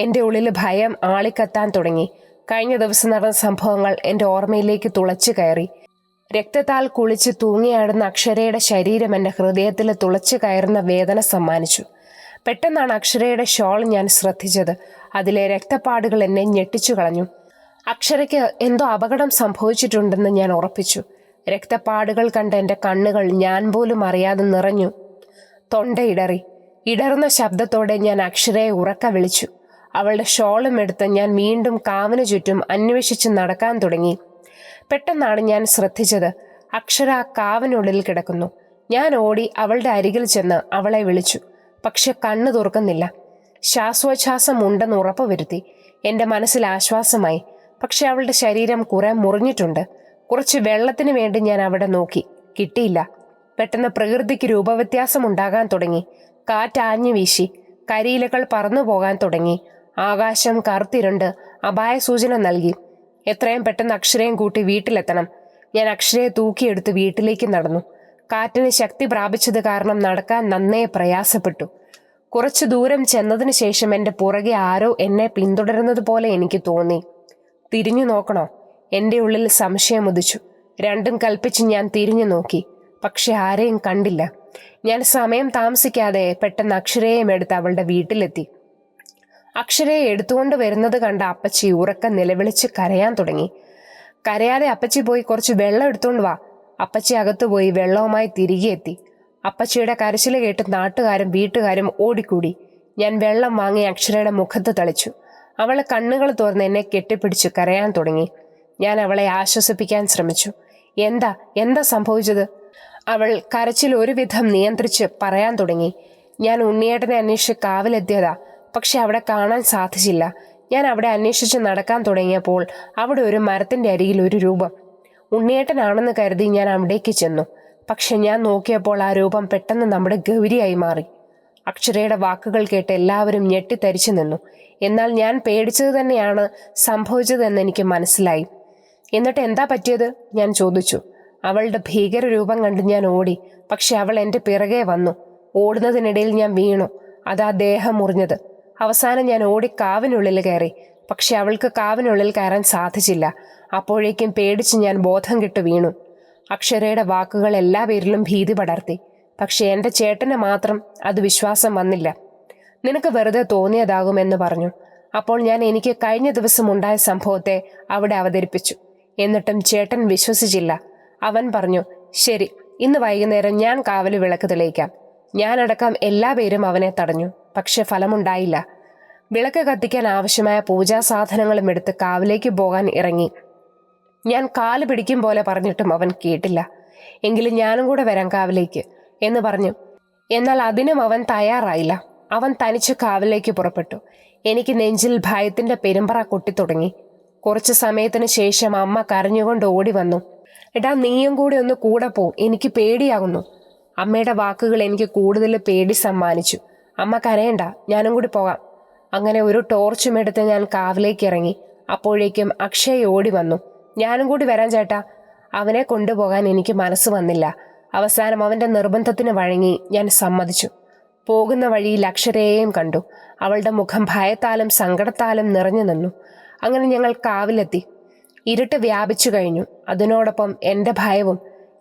A: എൻ്റെ ഉള്ളിൽ ഭയം ആളിക്കത്താൻ തുടങ്ങി. കഴിഞ്ഞ ദിവസം നടന്ന സംഭവങ്ങൾ എൻ്റെ ഓർമ്മയിലേക്ക് തുളച്ചു കയറി. രക്തത്താൽ കുളിച്ച് തൂങ്ങിയാടുന്ന അക്ഷരയുടെ ശരീരം എൻ്റെ ഹൃദയത്തിൽ തുളച്ചു കയറുന്ന വേദന സമ്മാനിച്ചു. പെട്ടെന്നാണ് അക്ഷരയുടെ ഷോൾ ഞാൻ ശ്രദ്ധിച്ചത്. അതിലെ രക്തപ്പാടുകൾ എന്നെ ഞെട്ടിച്ചു കളഞ്ഞു. അക്ഷരയ്ക്ക് എന്തോ അപകടം സംഭവിച്ചിട്ടുണ്ടെന്ന് ഞാൻ ഉറപ്പിച്ചു. രക്തപ്പാടുകൾ കണ്ട എൻ്റെ കണ്ണുകൾ ഞാൻ പോലും അറിയാതെ നിറഞ്ഞു. തൊണ്ടയിടറി. ഇടറുന്ന ശബ്ദത്തോടെ ഞാൻ അക്ഷരയെ ഉറക്ക വിളിച്ചു. അവളുടെ ഷോളും എടുത്ത് ഞാൻ വീണ്ടും കാവിന് ചുറ്റും അന്വേഷിച്ച് നടക്കാൻ തുടങ്ങി. പെട്ടെന്നാണ് ഞാൻ ശ്രദ്ധിച്ചത്, അക്ഷര കാവിനുള്ളിൽ കിടക്കുന്നു. ഞാൻ ഓടി അവളുടെ അരികിൽ ചെന്ന് അവളെ വിളിച്ചു. പക്ഷെ കണ്ണു തുറക്കുന്നില്ല. ശ്വാസോച്ഛ്വാസം ഉണ്ടെന്ന് ഉറപ്പുവരുത്തി. എൻ്റെ മനസ്സിൽ ആശ്വാസമായി. പക്ഷെ അവളുടെ ശരീരം കുറെ മുറിഞ്ഞിട്ടുണ്ട്. കുറച്ച് വെള്ളത്തിന് വേണ്ടി ഞാൻ അവിടെ നോക്കി, കിട്ടിയില്ല. പെട്ടെന്ന് പ്രകൃതിക്ക് രൂപവ്യത്യാസം ഉണ്ടാകാൻ തുടങ്ങി. കാറ്റാഞ്ഞു വീശി, കരിയിലകൾ പറന്നു പോകാൻ തുടങ്ങി. ആകാശം കറുത്തിരുണ്ട് അപായ സൂചന നൽകി. എത്രയും പെട്ടെന്ന് അക്ഷരയും കൂട്ടി വീട്ടിലെത്തണം. ഞാൻ അക്ഷരയെ തൂക്കിയെടുത്ത് വീട്ടിലേക്ക് നടന്നു. കാറ്റിന് ശക്തി പ്രാപിച്ചത് കാരണം നടക്കാൻ നന്നേ പ്രയാസപ്പെട്ടു. കുറച്ചു ദൂരം ചെന്നതിന് ശേഷം എൻ്റെ പുറകെ ആരോ എന്നെ പിന്തുടരുന്നത് പോലെ എനിക്ക് തോന്നി. തിരിഞ്ഞു നോക്കണോ? എൻ്റെ ഉള്ളിൽ സംശയം ഉദിച്ചു. രണ്ടും കൽപ്പിച്ച് ഞാൻ തിരിഞ്ഞു നോക്കി. പക്ഷെ ആരെയും കണ്ടില്ല. ഞാൻ സമയം താമസിക്കാതെ പെട്ടെന്ന് അക്ഷരയെയും എടുത്ത് അവളുടെ വീട്ടിലെത്തി. അക്ഷരയെ എടുത്തുകൊണ്ട് വരുന്നത് കണ്ട അപ്പച്ചി ഉറക്കം നിലവിളിച്ച് കരയാൻ തുടങ്ങി. കരയാതെ അപ്പച്ചി പോയി കുറച്ച് വെള്ളം എടുത്തുകൊണ്ട് വാ. അപ്പച്ചി അകത്തു പോയി വെള്ളവുമായി തിരികെ എത്തി. അപ്പച്ചിയുടെ കരച്ചിൽ കേട്ട് നാട്ടുകാരും വീട്ടുകാരും ഓടിക്കൂടി. ഞാൻ വെള്ളം വാങ്ങി അക്ഷരയുടെ മുഖത്ത് തളിച്ചു. അവൾ കണ്ണുകൾ തുറന്ന് എന്നെ കെട്ടിപ്പിടിച്ചു കരയാൻ തുടങ്ങി. ഞാൻ അവളെ ആശ്വസിപ്പിക്കാൻ ശ്രമിച്ചു. എന്താ എന്താ സംഭവിച്ചത്? അവൾ കരച്ചിൽ ഒരുവിധം നിയന്ത്രിച്ച് പറയാൻ തുടങ്ങി. ഞാൻ ഉണ്ണിയേട്ടനെ അന്വേഷിച്ച് കാവിലെത്തിയതാ. പക്ഷെ അവിടെ കാണാൻ സാധിച്ചില്ല. ഞാൻ അവിടെ അന്വേഷിച്ച് നടക്കാൻ തുടങ്ങിയപ്പോൾ അവിടെ ഒരു മരത്തിന്റെ അരികിൽ ഒരു രൂപം. ഉണ്ണിയേട്ടനാണെന്ന് കരുതി ഞാൻ അവിടേക്ക് ചെന്നു. പക്ഷെ ഞാൻ നോക്കിയപ്പോൾ ആ രൂപം പെട്ടെന്ന് നമ്മുടെ ഗൗരിയായി മാറി. അക്ഷരയുടെ വാക്കുകൾ കേട്ട് എല്ലാവരും ഞെട്ടിത്തരിച്ചു നിന്നു. എന്നാൽ ഞാൻ പേടിച്ചത് തന്നെയാണ് സംഭവിച്ചതെന്ന് എനിക്ക് മനസ്സിലായി. എന്നിട്ട് എന്താ പറ്റിയത്? ഞാൻ ചോദിച്ചു. അവളുടെ ഭീകര രൂപം കണ്ട് ഞാൻ ഓടി. പക്ഷെ അവൾ എൻ്റെ പിറകെ വന്നു. ഓടുന്നതിനിടയിൽ ഞാൻ വീണു. അതാ ദേഹം മുറിഞ്ഞത്. അവസാനം ഞാൻ ഓടി കാവിനുള്ളിൽ കയറി. പക്ഷെ അവൾക്ക് കാവിനുള്ളിൽ കയറാൻ സാധിച്ചില്ല. അപ്പോഴേക്കും പേടിച്ച് ഞാൻ ബോധം കെട്ട് വീണു. അക്ഷരയുടെ വാക്കുകൾ എല്ലാവരിലും ഭീതി പടർത്തി. പക്ഷെ എൻ്റെ ചേട്ടന് മാത്രം അത് വിശ്വാസം വന്നില്ല. നിനക്ക് വെറുതെ തോന്നിയതാകുമെന്ന് പറഞ്ഞു. അപ്പോൾ ഞാൻ എനിക്ക് കഴിഞ്ഞ ദിവസം ഉണ്ടായ സംഭവത്തെ അവിടെ അവതരിപ്പിച്ചു. എന്നിട്ടും ചേട്ടൻ വിശ്വസിച്ചില്ല. അവൻ പറഞ്ഞു, ശരി, ഇന്ന് വൈകുന്നേരം ഞാൻ കാവല് വിളക്ക് തെളിയിക്കാം. ഞാനടക്കം എല്ലാവരും അവനെ തടഞ്ഞു. പക്ഷെ ഫലമുണ്ടായില്ല. വിളക്ക് കത്തിക്കാൻ ആവശ്യമായ പൂജാ സാധനങ്ങളും എടുത്ത് കാവിലേക്ക് പോകാൻ ഇറങ്ങി. ഞാൻ കാല് പിടിക്കും പോലെ പറഞ്ഞിട്ടും അവൻ കേട്ടില്ല. എങ്കിലും ഞാനും കൂടെ വരാം കാവിലേക്ക് എന്ന് പറഞ്ഞു. എന്നാൽ അതിനും അവൻ തയ്യാറായില്ല. അവൻ തനിച്ച് കാവിലേക്ക് പുറപ്പെട്ടു. എനിക്ക് നെഞ്ചിൽ ഭയത്തിന്റെ പെരുമ്പറ കൊട്ടിത്തുടങ്ങി. കുറച്ചു സമയത്തിന് ശേഷം അമ്മ കരഞ്ഞുകൊണ്ട് ഓടി വന്നു. എടാ, നീയും കൂടി ഒന്ന് കൂടെ പോ, എനിക്ക് പേടിയാകുന്നു. അമ്മയുടെ വാക്കുകൾ എനിക്ക് കൂടുതൽ പേടി സമ്മാനിച്ചു. അമ്മ കരയണ്ട, ഞാനും കൂടി പോകാം. അങ്ങനെ ഒരു ടോർച്ചും എടുത്ത് ഞാൻ കാവിലേക്ക് ഇറങ്ങി. അപ്പോഴേക്കും അക്ഷയ് ഓടി വന്നു. ഞാനും കൂടി വരാൻ ചേട്ടാ. അവനെ കൊണ്ടുപോകാൻ എനിക്ക് മനസ്സ് വന്നില്ല. അവസാനം അവന്റെ നിർബന്ധത്തിന് വഴങ്ങി ഞാൻ സമ്മതിച്ചു. പോകുന്ന വഴിയിൽ അക്ഷരയെയും കണ്ടു. അവളുടെ മുഖം ഭയത്താലും സങ്കടത്താലും നിറഞ്ഞു നിന്നു. അങ്ങനെ ഞങ്ങൾ കാവിലെത്തി. ഇരുട്ട് വ്യാപിച്ചു കഴിഞ്ഞു. അതിനോടൊപ്പം എൻ്റെ ഭയവും.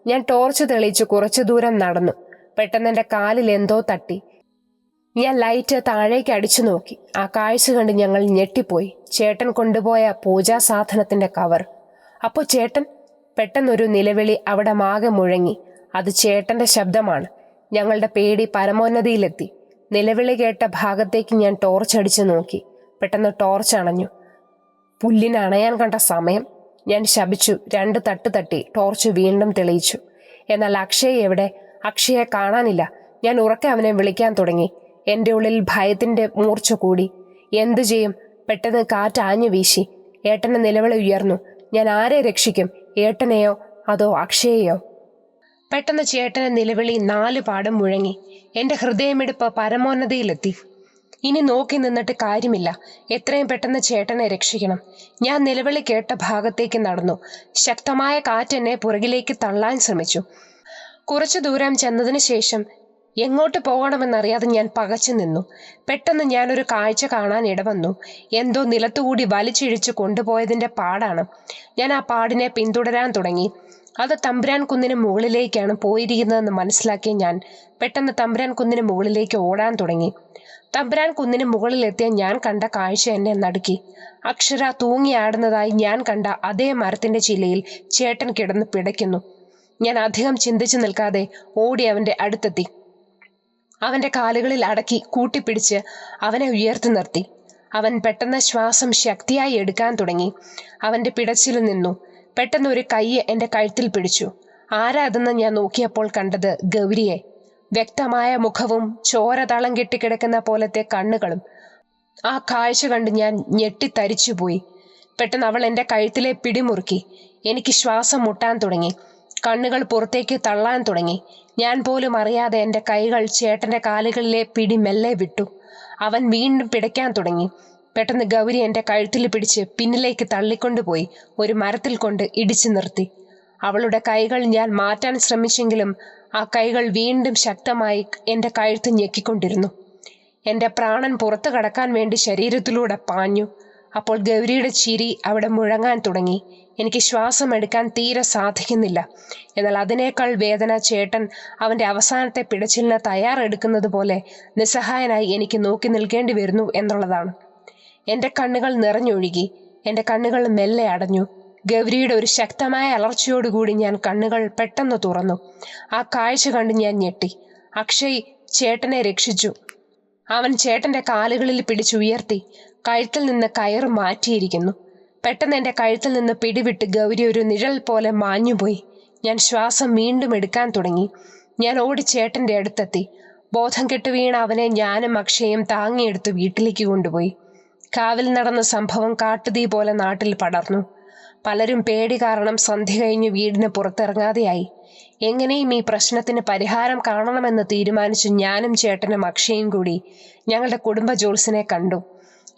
A: ഞാൻ ടോർച്ച് തെളിയിച്ച് കുറച്ചു ദൂരം നടന്നു. പെട്ടെന്ന് എൻ്റെ കാലിൽ എന്തോ തട്ടി. ഞാൻ ലൈറ്റ് താഴേക്ക് അടിച്ചു നോക്കി. ആ കാഴ്ച കണ്ട് ഞങ്ങൾ ഞെട്ടിപ്പോയി. ചേട്ടൻ കൊണ്ടുപോയ പൂജാ സാധനത്തിന്റെ കവർ. അപ്പോൾ ചേട്ടൻ! പെട്ടെന്നൊരു നിലവിളി അവിടെ മാകെ മുഴങ്ങി. അത് ചേട്ടന്റെ ശബ്ദമാണ്. ഞങ്ങളുടെ പേടി പരമോന്നതിയിലെത്തി. നിലവിളി കേട്ട ഭാഗത്തേക്ക് ഞാൻ ടോർച്ച് അടിച്ചു നോക്കി. പെട്ടെന്ന് ടോർച്ച് അണഞ്ഞു. പുല്ലിന് അണയാൻ കണ്ട സമയം. ഞാൻ ശപിച്ചു. 2 തട്ട് തട്ടി ടോർച്ച് വീണ്ടും തെളിയിച്ചു. എന്നാൽ അക്ഷയ് എവിടെ? അക്ഷയെ കാണാനില്ല. ഞാൻ ഉറക്കെ അവനെ വിളിക്കാൻ തുടങ്ങി. എൻ്റെ ഉള്ളിൽ ഭയത്തിന്റെ മൂർച്ച കൂടി. എന്തു ചെയ്യും? പെട്ടെന്ന് കാറ്റ് ആഞ്ഞു വീശി. ഏട്ടന്റെ നിലവിളി ഉയർന്നു. ഞാൻ ആരെ രക്ഷിക്കും? ഏട്ടനെയോ അതോ അക്ഷയെയോ? പെട്ടെന്ന് ചേട്ടന്റെ നിലവിളി 4 പാടും മുഴങ്ങി. എൻ്റെ ഹൃദയമിടിപ്പ് പരമോന്നതിയിലെത്തി. ഇനി നോക്കി നിന്നിട്ട് കാര്യമില്ല. എത്രയും പെട്ടെന്ന് ചേട്ടനെ രക്ഷിക്കണം. ഞാൻ നിലവിളി കേട്ട ഭാഗത്തേക്ക് നടന്നു. ശക്തമായ കാറ്റ് എന്നെ പുറകിലേക്ക് തള്ളാൻ ശ്രമിച്ചു. കുറച്ചു ദൂരം ചെന്നതിന് ശേഷം എങ്ങോട്ട് പോകണമെന്നറിയാതെ ഞാൻ പകച്ചു നിന്നു. പെട്ടെന്ന് ഞാനൊരു കാഴ്ച കാണാൻ ഇടവന്നു. എന്തോ നിലത്തുകൂടി വലിച്ചിഴിച്ചു കൊണ്ടുപോയതിന്റെ പാടാണ്. ഞാൻ ആ പാടിനെ പിന്തുടരാൻ തുടങ്ങി. അത് തമ്പുരാൻ കുന്നിന് മുകളിലേക്കാണ് പോയിരിക്കുന്നതെന്ന് മനസ്സിലാക്കിയ ഞാൻ പെട്ടെന്ന് തമ്പുരാൻ കുന്നിന് മുകളിലേക്ക് ഓടാൻ തുടങ്ങി. തമ്പുരാൻ കുന്നിന് മുകളിലെത്തിയ ഞാൻ കണ്ട കാഴ്ച എന്നെ നടുക്കി. അക്ഷര തൂങ്ങിയാടുന്നതായി ഞാൻ കണ്ട അതേ മരത്തിന്റെ ചില്ലയിൽ ചേട്ടൻ കിടന്ന് പിടയ്ക്കുന്നു. ഞാൻ അധികം ചിന്തിച്ചു നിൽക്കാതെ ഓടി അവന്റെ അടുത്തെത്തി. അവന്റെ കാലുകളിൽ അടക്കി കൂട്ടിപ്പിടിച്ച് അവനെ ഉയർത്തി നിർത്തി. അവൻ പെട്ടെന്ന് ശ്വാസം ശക്തിയായി എടുക്കാൻ തുടങ്ങി. അവന്റെ പിടച്ചിൽ നിന്നു. പെട്ടെന്ന് ഒരു കൈ എൻ്റെ കഴുത്തിൽ പിടിച്ചു. ആരാ അതെന്ന് ഞാൻ നോക്കിയപ്പോൾ കണ്ടത് ഗൗരിയെ. വ്യക്തമായ മുഖവും ചോര തളം കെട്ടിക്കിടക്കുന്ന പോലത്തെ കണ്ണുകളും. ആ കാഴ്ച കണ്ട് ഞാൻ ഞെട്ടിത്തരിച്ചുപോയി. പെട്ടെന്ന് അവൾ എൻ്റെ കഴുത്തിലെ പിടിമുറുക്കി. എനിക്ക് ശ്വാസം മുട്ടാൻ തുടങ്ങി. കണ്ണുകൾ പുറത്തേക്ക് തള്ളാൻ തുടങ്ങി. ഞാൻ പോലും അറിയാതെ എൻ്റെ കൈകൾ ചേട്ടൻ്റെ കാലുകളിലെ പിടി മെല്ലെ വിട്ടു. അവൻ വീണ്ടും പിടയ്ക്കാൻ തുടങ്ങി. പെട്ടെന്ന് ഗൗരി എൻ്റെ കഴുത്തിൽ പിടിച്ച് പിന്നിലേക്ക് തള്ളിക്കൊണ്ടുപോയി ഒരു മരത്തിൽ കൊണ്ട് ഇടിച്ചു നിർത്തി. അവളുടെ കൈകൾ ഞാൻ മാറ്റാൻ ശ്രമിച്ചെങ്കിലും ആ കൈകൾ വീണ്ടും ശക്തമായി എൻ്റെ കഴുത്ത് ഞെക്കിക്കൊണ്ടിരുന്നു. എൻ്റെ പ്രാണൻ പുറത്തു കടക്കാൻ വേണ്ടി ശരീരത്തിലൂടെ പാഞ്ഞു. അപ്പോൾ ഗൗരിയുടെ ചിരി അവിടെ മുഴങ്ങാൻ തുടങ്ങി. എനിക്ക് ശ്വാസം എടുക്കാൻ തീരെ സാധിക്കുന്നില്ല. എന്നാൽ അതിനേക്കാൾ വേദന ചേട്ടൻ അവൻ്റെ അവസാനത്തെ പിടച്ചിലിന് തയ്യാറെടുക്കുന്നത് പോലെ നിസ്സഹായനായി എനിക്ക് നോക്കി നിൽക്കേണ്ടി വരുന്നു എന്നുള്ളതാണ്. എൻ്റെ കണ്ണുകൾ നിറഞ്ഞൊഴുകി. എൻ്റെ കണ്ണുകൾ മെല്ലെ അടഞ്ഞു. ഗൗരിയുടെ ഒരു ശക്തമായ അലർച്ചയോടുകൂടി ഞാൻ കണ്ണുകൾ പെട്ടെന്ന് തുറന്നു. ആ കാഴ്ച കണ്ട് ഞാൻ ഞെട്ടി. അക്ഷയ് ചേട്ടനെ രക്ഷിച്ചു. അവൻ ചേട്ടൻ്റെ കാലുകളിൽ പിടിച്ചുയർത്തി. കഴുത്തിൽ നിന്ന് കയറ് മാറ്റിയിരിക്കുന്നു. പെട്ടെന്ന് എൻ്റെ കഴുത്തിൽ നിന്ന് പിടിവിട്ട് ഗൗരി ഒരു നിഴൽ പോലെ മാഞ്ഞുപോയി. ഞാൻ ശ്വാസം വീണ്ടും എടുക്കാൻ തുടങ്ങി. ഞാൻ ഓടി ചേട്ടൻ്റെ അടുത്തെത്തി. ബോധം കെട്ട് വീണ അവനെ ഞാനും അക്ഷയും താങ്ങിയെടുത്ത് വീട്ടിലേക്ക് കൊണ്ടുപോയി. കാവിൽ നടന്ന സംഭവം കാട്ടുതീ പോലെ നാട്ടിൽ പടർന്നു. പലരും പേടി കാരണം സന്ധ്യ കഴിഞ്ഞ് വീടിന് പുറത്തിറങ്ങാതെയായി. എങ്ങനെയും ഈ പ്രശ്നത്തിന് പരിഹാരം കാണണമെന്ന് തീരുമാനിച്ചു ഞാനും ചേട്ടനും അക്ഷയും കൂടി ഞങ്ങളുടെ കുടുംബ ജോത്സ്യനെ കണ്ടു.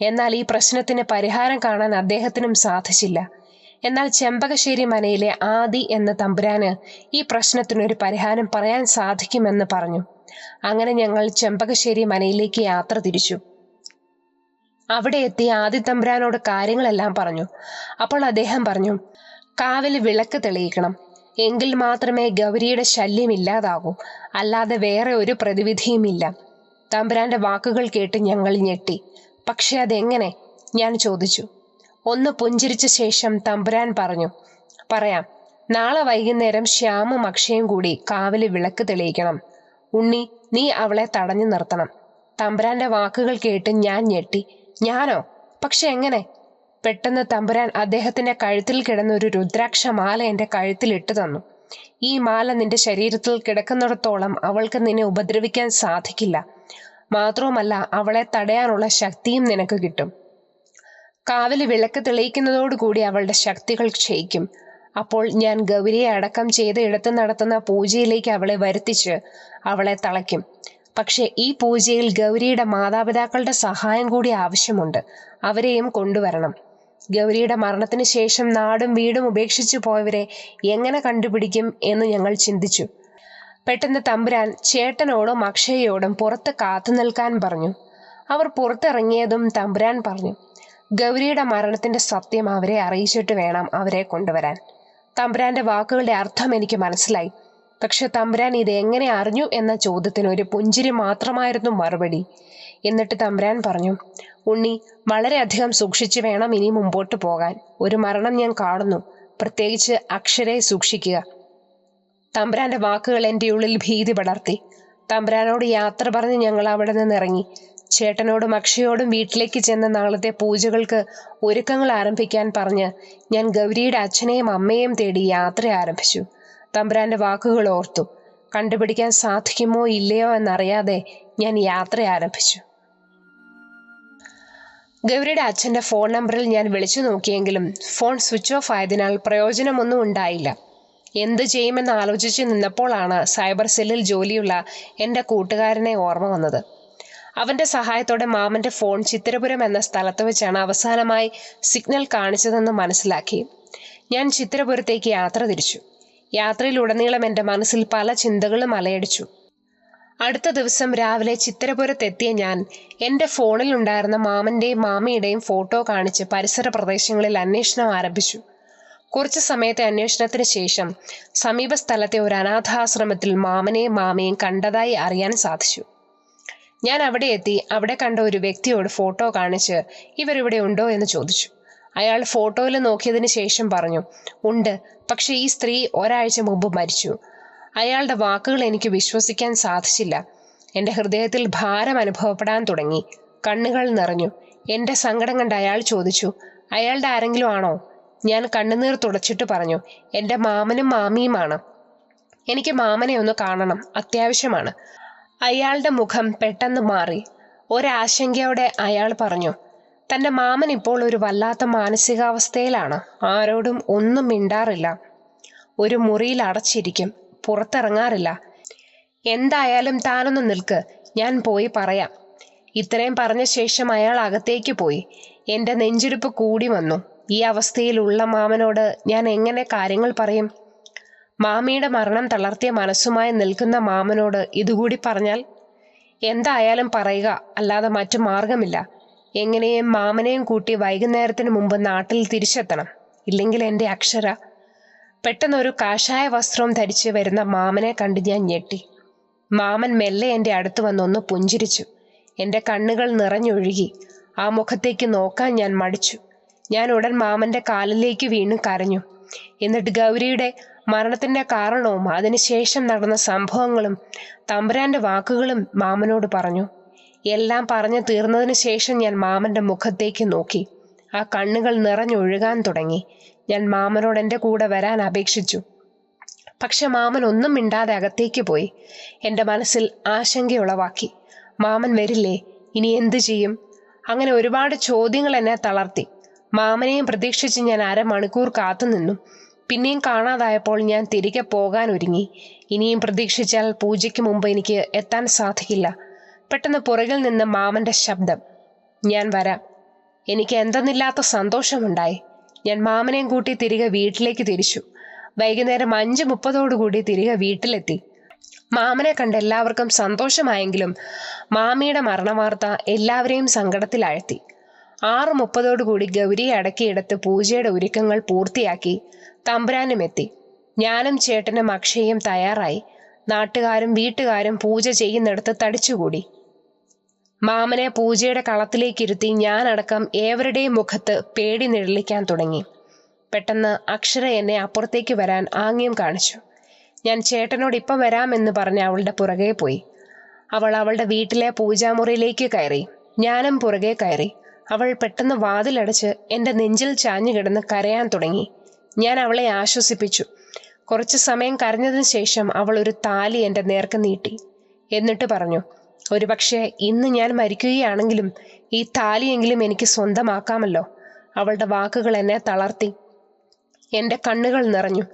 A: എന്നാൽ ഈ പ്രശ്നത്തിന് പരിഹാരം കാണാൻ അദ്ദേഹത്തിനും സാധിച്ചില്ല. എന്നാൽ ചെമ്പകശ്ശേരി മനയിലെ ആദി എന്ന തമ്പുരാന് ഈ പ്രശ്നത്തിനൊരു പരിഹാരം പറയാൻ സാധിക്കുമെന്ന് പറഞ്ഞു. അങ്ങനെ ഞങ്ങൾ ചെമ്പകശ്ശേരി മനയിലേക്ക് യാത്ര തിരിച്ചു. അവിടെ എത്തി ആദി തമ്പുരാനോട് കാര്യങ്ങളെല്ലാം പറഞ്ഞു. അപ്പോൾ അദ്ദേഹം പറഞ്ഞു, കാവിൽ വിളക്ക് തെളിയിക്കണം. എങ്കിൽ മാത്രമേ ഗൗരിയുടെ ശല്യം ഇല്ലാതാകൂ. അല്ലാതെ വേറെ ഒരു പ്രതിവിധിയുമില്ല. തമ്പുരാന്റെ വാക്കുകൾ കേട്ട് ഞങ്ങൾ ഞെട്ടി. പക്ഷെ അതെങ്ങനെ? ഞാൻ ചോദിച്ചു. ഒന്ന് പുഞ്ചിരിച്ച ശേഷം തമ്പുരാൻ പറഞ്ഞു, പറയാം. നാളെ വൈകുന്നേരം ശ്യാമും അക്ഷയും കൂടി കാവിൽ വിളക്ക് തെളിയിക്കണം. ഉണ്ണി, നീ അവളെ തടഞ്ഞു നിർത്തണം. തമ്പുരാന്റെ വാക്കുകൾ കേട്ട് ഞാൻ ഞെട്ടി. ഞാനോ? പക്ഷെ എങ്ങനെ? പെട്ടെന്ന് തമ്പുരാൻ അദ്ദേഹത്തിന്റെ കഴുത്തിൽ കിടന്ന ഒരു രുദ്രാക്ഷ മാല എൻ്റെ കഴുത്തിൽ ഇട്ടു തന്നു. ഈ മാല നിന്റെ ശരീരത്തിൽ കിടക്കുന്നിടത്തോളം അവൾക്ക് നിന്നെ ഉപദ്രവിക്കാൻ സാധിക്കില്ല. മാത്രവുമല്ല, അവളെ തടയാനുള്ള ശക്തിയും നിനക്ക് കിട്ടും. കാവിൽ വിളക്ക് തെളിയിക്കുന്നതോടുകൂടി അവളുടെ ശക്തികൾ ക്ഷയിക്കും. അപ്പോൾ ഞാൻ ഗൗരിയെ അടക്കം ചെയ്ത് ഇടത്ത് നടത്തുന്ന പൂജയിലേക്ക് അവളെ വരുത്തിച്ച് അവളെ തളയ്ക്കും. പക്ഷെ ഈ പൂജയിൽ ഗൗരിയുടെ മാതാപിതാക്കളുടെ സഹായം കൂടി ആവശ്യമുണ്ട്. അവരെയും കൊണ്ടുവരണം. ഗൗരിയുടെ മരണത്തിന് ശേഷം നാടും വീടും ഉപേക്ഷിച്ചു പോയവരെ എങ്ങനെ കണ്ടുപിടിക്കും എന്ന് ഞങ്ങൾ ചിന്തിച്ചു. പെട്ടെന്ന് തമ്പുരാൻ ചേട്ടനോടും അക്ഷയോടും പുറത്ത് കാത്തു നിൽക്കാൻ പറഞ്ഞു. അവർ പുറത്തിറങ്ങിയതും തമ്പുരാൻ പറഞ്ഞു, ഗൗരിയുടെ മരണത്തിന്റെ സത്യം അവരെ അറിയിച്ചിട്ട് വേണം അവരെ കൊണ്ടുവരാൻ. തമ്പുരാന്റെ വാക്കുകളുടെ അർത്ഥം എനിക്ക് മനസ്സിലായി. പക്ഷെ തമ്പുരാൻ ഇത് എങ്ങനെ അറിഞ്ഞു എന്ന ചോദ്യത്തിന് ഒരു പുഞ്ചിരി മാത്രമായിരുന്നു മറുപടി. എന്നിട്ട് തമ്പുരാൻ പറഞ്ഞു, ഉണ്ണി, വളരെയധികം സൂക്ഷിച്ചു വേണം ഇനി മുമ്പോട്ട് പോകാൻ. ഒരു മരണം ഞാൻ കാണുന്നു. പ്രത്യേകിച്ച് അക്ഷരയെ സൂക്ഷിക്കുക. തമ്പുരാന്റെ വാക്കുകൾ എൻ്റെ ഉള്ളിൽ ഭീതി പടർത്തി. തമ്പുരാനോട് യാത്ര പറഞ്ഞ് ഞങ്ങൾ അവിടെ നിന്ന് ഇറങ്ങി. ചേട്ടനോടും അക്ഷയോടും വീട്ടിലേക്ക് ചെന്ന് നാളത്തെ പൂജകൾക്ക് ഒരുക്കങ്ങൾ ആരംഭിക്കാൻ പറഞ്ഞ് ഞാൻ ഗൗരിയുടെ അച്ഛനെയും അമ്മയെയും തേടി യാത്ര ആരംഭിച്ചു. തമ്പുരാന്റെ വാക്കുകൾ ഓർത്തു. കണ്ടുപിടിക്കാൻ സാധിക്കുമോ ഇല്ലയോ എന്നറിയാതെ ഞാൻ യാത്ര ആരംഭിച്ചു. ഗൗരിയുടെ അച്ഛൻ്റെ ഫോൺ നമ്പറിൽ ഞാൻ വിളിച്ചു നോക്കിയെങ്കിലും ഫോൺ സ്വിച്ച് ഓഫ് ആയതിനാൽ പ്രയോജനമൊന്നും ഉണ്ടായില്ല. എന്തു ചെയ്യുമെന്ന് ആലോചിച്ച് നിന്നപ്പോഴാണ് സൈബർ സെല്ലിൽ ജോലിയുള്ള എൻ്റെ കൂട്ടുകാരനെ ഓർമ്മ വന്നത്. അവൻ്റെ സഹായത്തോടെ മാമൻ്റെ ഫോൺ ചിത്തിരപുരം എന്ന സ്ഥലത്ത് വെച്ചാണ് അവസാനമായി സിഗ്നൽ കാണിച്ചതെന്ന് മനസ്സിലാക്കി. ഞാൻ ചിത്തിരപുരത്തേക്ക് യാത്ര തിരിച്ചു. യാത്രയിലുടനീളം എൻ്റെ മനസ്സിൽ പല ചിന്തകളും അലയടിച്ചു. അടുത്ത ദിവസം രാവിലെ ചിത്തിരപുരത്തെത്തിയ ഞാൻ എൻ്റെ ഫോണിൽ ഉണ്ടായിരുന്ന മാമൻ്റെയും മാമിയുടെയും ഫോട്ടോ കാണിച്ച് പരിസര പ്രദേശങ്ങളിൽ അന്വേഷണം ആരംഭിച്ചു. കുറച്ചു സമയത്തെ അന്വേഷണത്തിന് ശേഷം സമീപ സ്ഥലത്തെ ഒരു അനാഥാശ്രമത്തിൽ മാമനെയും മാമിയെയും കണ്ടതായി അറിയാൻ സാധിച്ചു. ഞാൻ അവിടെ എത്തി. അവിടെ കണ്ട ഒരു വ്യക്തിയോട് ഫോട്ടോ കാണിച്ച് ഇവരിവിടെ ഉണ്ടോ എന്ന് ചോദിച്ചു. അയാൾ ഫോട്ടോയിൽ നോക്കിയതിന് ശേഷം പറഞ്ഞു, ഉണ്ട്, പക്ഷെ ഈ സ്ത്രീ ഒരാഴ്ച മുമ്പ് മരിച്ചു. അയാളുടെ വാക്കുകൾ എനിക്ക് വിശ്വസിക്കാൻ സാധിച്ചില്ല. എൻ്റെ ഹൃദയത്തിൽ ഭാരം അനുഭവപ്പെടാൻ തുടങ്ങി. കണ്ണുകൾ നിറഞ്ഞു. എൻ്റെ സങ്കടം കണ്ട് അയാൾ ചോദിച്ചു, അയാളുടെ ആരെങ്കിലും ആണോ? ഞാൻ കണ്ണുനീർ തുടച്ചിട്ട് പറഞ്ഞു, എൻ്റെ മാമനും മാമിയുമാണ്. എനിക്ക് മാമനെ ഒന്ന് കാണണം, അത്യാവശ്യമാണ്. അയാളുടെ മുഖം പെട്ടെന്ന് മാറി. ഒരാശങ്കയോടെ അയാൾ പറഞ്ഞു, തൻ്റെ മാമൻ ഇപ്പോൾ ഒരു വല്ലാത്ത മാനസികാവസ്ഥയിലാണ്. ആരോടും ഒന്നും മിണ്ടാറില്ല. ഒരു മുറിയിൽ അടച്ചിരിക്കും, പുറത്തിറങ്ങാറില്ല. എന്തായാലും താനൊന്ന് നിൽക്ക്, ഞാൻ പോയി പറയാം. ഇത്രയും പറഞ്ഞ ശേഷം അയാൾ അകത്തേക്ക് പോയി. എൻ്റെ നെഞ്ചിടിപ്പ് കൂടി വന്നു. ഈ അവസ്ഥയിലുള്ള മാമനോട് ഞാൻ എങ്ങനെ കാര്യങ്ങൾ പറയും? മാമിയുടെ മരണം തളർത്തിയ മനസ്സുമായി നിൽക്കുന്ന മാമനോട് ഇതുകൂടി പറഞ്ഞാൽ? എന്തായാലും പറയുക, അല്ലാതെ മറ്റു മാർഗമില്ല. എങ്ങനെയും മാമനെയും കൂട്ടി വൈകുന്നേരത്തിന് മുമ്പ് നാട്ടിൽ തിരിച്ചെത്തണം. ഇല്ലെങ്കിൽ എൻ്റെ അക്ഷര. പെട്ടെന്നൊരു കാഷായ വസ്ത്രവും ധരിച്ച് വരുന്ന മാമനെ കണ്ട് ഞാൻ ഞെട്ടി. മാമൻ മെല്ലെ എൻ്റെ അടുത്ത് വന്നൊന്ന് പുഞ്ചിരിച്ചു. എൻ്റെ കണ്ണുകൾ നിറഞ്ഞൊഴുകി. ആ മുഖത്തേക്ക് നോക്കാൻ ഞാൻ മടിച്ചു. ഞാൻ ഉടൻ മാമൻ്റെ കാലിലേക്ക് വീണ് കരഞ്ഞു. എന്നിട്ട് ഗൗരിയുടെ മരണത്തിൻ്റെ കാരണവും അതിനുശേഷം നടന്ന സംഭവങ്ങളും തമ്പുരാൻ്റെ വാക്കുകളും മാമനോട് പറഞ്ഞു. എല്ലാം പറഞ്ഞു തീർന്നതിന് ശേഷം ഞാൻ മാമൻ്റെ മുഖത്തേക്ക് നോക്കി. ആ കണ്ണുകൾ നിറഞ്ഞൊഴുകാൻ തുടങ്ങി. ഞാൻ മാമനോട് എൻ്റെ കൂടെ വരാൻ അപേക്ഷിച്ചു. പക്ഷെ മാമൻ ഒന്നും മിണ്ടാതെ അകത്തേക്ക് പോയി. എൻ്റെ മനസ്സിൽ ആശങ്കയുളവാക്കി. മാമൻ വരില്ലേ? ഇനി എന്തു ചെയ്യും? അങ്ങനെ ഒരുപാട് ചോദ്യങ്ങൾ എന്നെ തളർത്തി. മാമനെയും പ്രതീക്ഷിച്ച് ഞാൻ അരമണിക്കൂർ കാത്തുനിന്നു. പിന്നെയും കാണാതായപ്പോൾ ഞാൻ തിരികെ പോകാൻ ഒരുങ്ങി. ഇനിയും പ്രതീക്ഷിച്ചാൽ പൂജയ്ക്ക് മുമ്പ് എനിക്ക് എത്താൻ സാധിക്കില്ല. പെട്ടെന്ന് പുറകിൽ നിന്ന് മാമൻ്റെ ശബ്ദം. ഞാൻ വരാം. എനിക്ക് എന്തെന്നില്ലാത്ത സന്തോഷമുണ്ടായി. ഞാൻ മാമനെയും കൂട്ടി തിരികെ വീട്ടിലേക്ക് തിരിച്ചു. വൈകുന്നേരം 5:30 തിരികെ വീട്ടിലെത്തി. മാമനെ കണ്ട് എല്ലാവർക്കും സന്തോഷമായെങ്കിലും മാമിയുടെ മരണവാർത്ത എല്ലാവരെയും സങ്കടത്തിലാഴ്ത്തി. 6:30 ഗൗരിയെ അടക്കിയെടുത്ത് പൂജയുടെ ഒരുക്കങ്ങൾ പൂർത്തിയാക്കി തമ്പുരാനും എത്തി. ഞാനും ചേട്ടനും അക്ഷയും തയ്യാറായി. നാട്ടുകാരും വീട്ടുകാരും പൂജ ചെയ്യുന്നിടത്ത് തടിച്ചുകൂടി. മാമനെ പൂജയുടെ കളത്തിലേക്കിരുത്തി ഞാനടക്കം ഏവരുടെയും മുഖത്ത് പേടി നിഴലിക്കാൻ തുടങ്ങി. പെട്ടെന്ന് അക്ഷര എന്നെ അപ്പുറത്തേക്ക് വരാൻ ആംഗ്യം കാണിച്ചു. ഞാൻ ചേട്ടനോട് ഇപ്പം വരാമെന്ന് പറഞ്ഞ് അവളുടെ പുറകെ പോയി. അവൾ അവളുടെ വീട്ടിലെ പൂജാമുറിയിലേക്ക് കയറി. ഞാനും പുറകെ കയറി. അവൾ പെട്ടെന്ന് വാതിലടച്ച് എൻ്റെ നെഞ്ചിൽ ചാഞ്ഞു കിടന്ന് കരയാൻ തുടങ്ങി. ഞാൻ അവളെ ആശ്വസിപ്പിച്ചു. കുറച്ചു സമയം കരഞ്ഞതിന് ശേഷം അവൾ ഒരു താലി എൻ്റെ നേർക്ക് നീട്ടി. എന്നിട്ട് പറഞ്ഞു, ഒരുപക്ഷെ ഇന്ന് ഞാൻ മരിക്കുകയാണെങ്കിലും ഈ താലിയെങ്കിലും എനിക്ക് സ്വന്തമാക്കാമല്ലോ. അവളുടെ വാക്കുകൾ എന്നെ തളർത്തി. എൻ്റെ കണ്ണുകൾ നിറഞ്ഞു.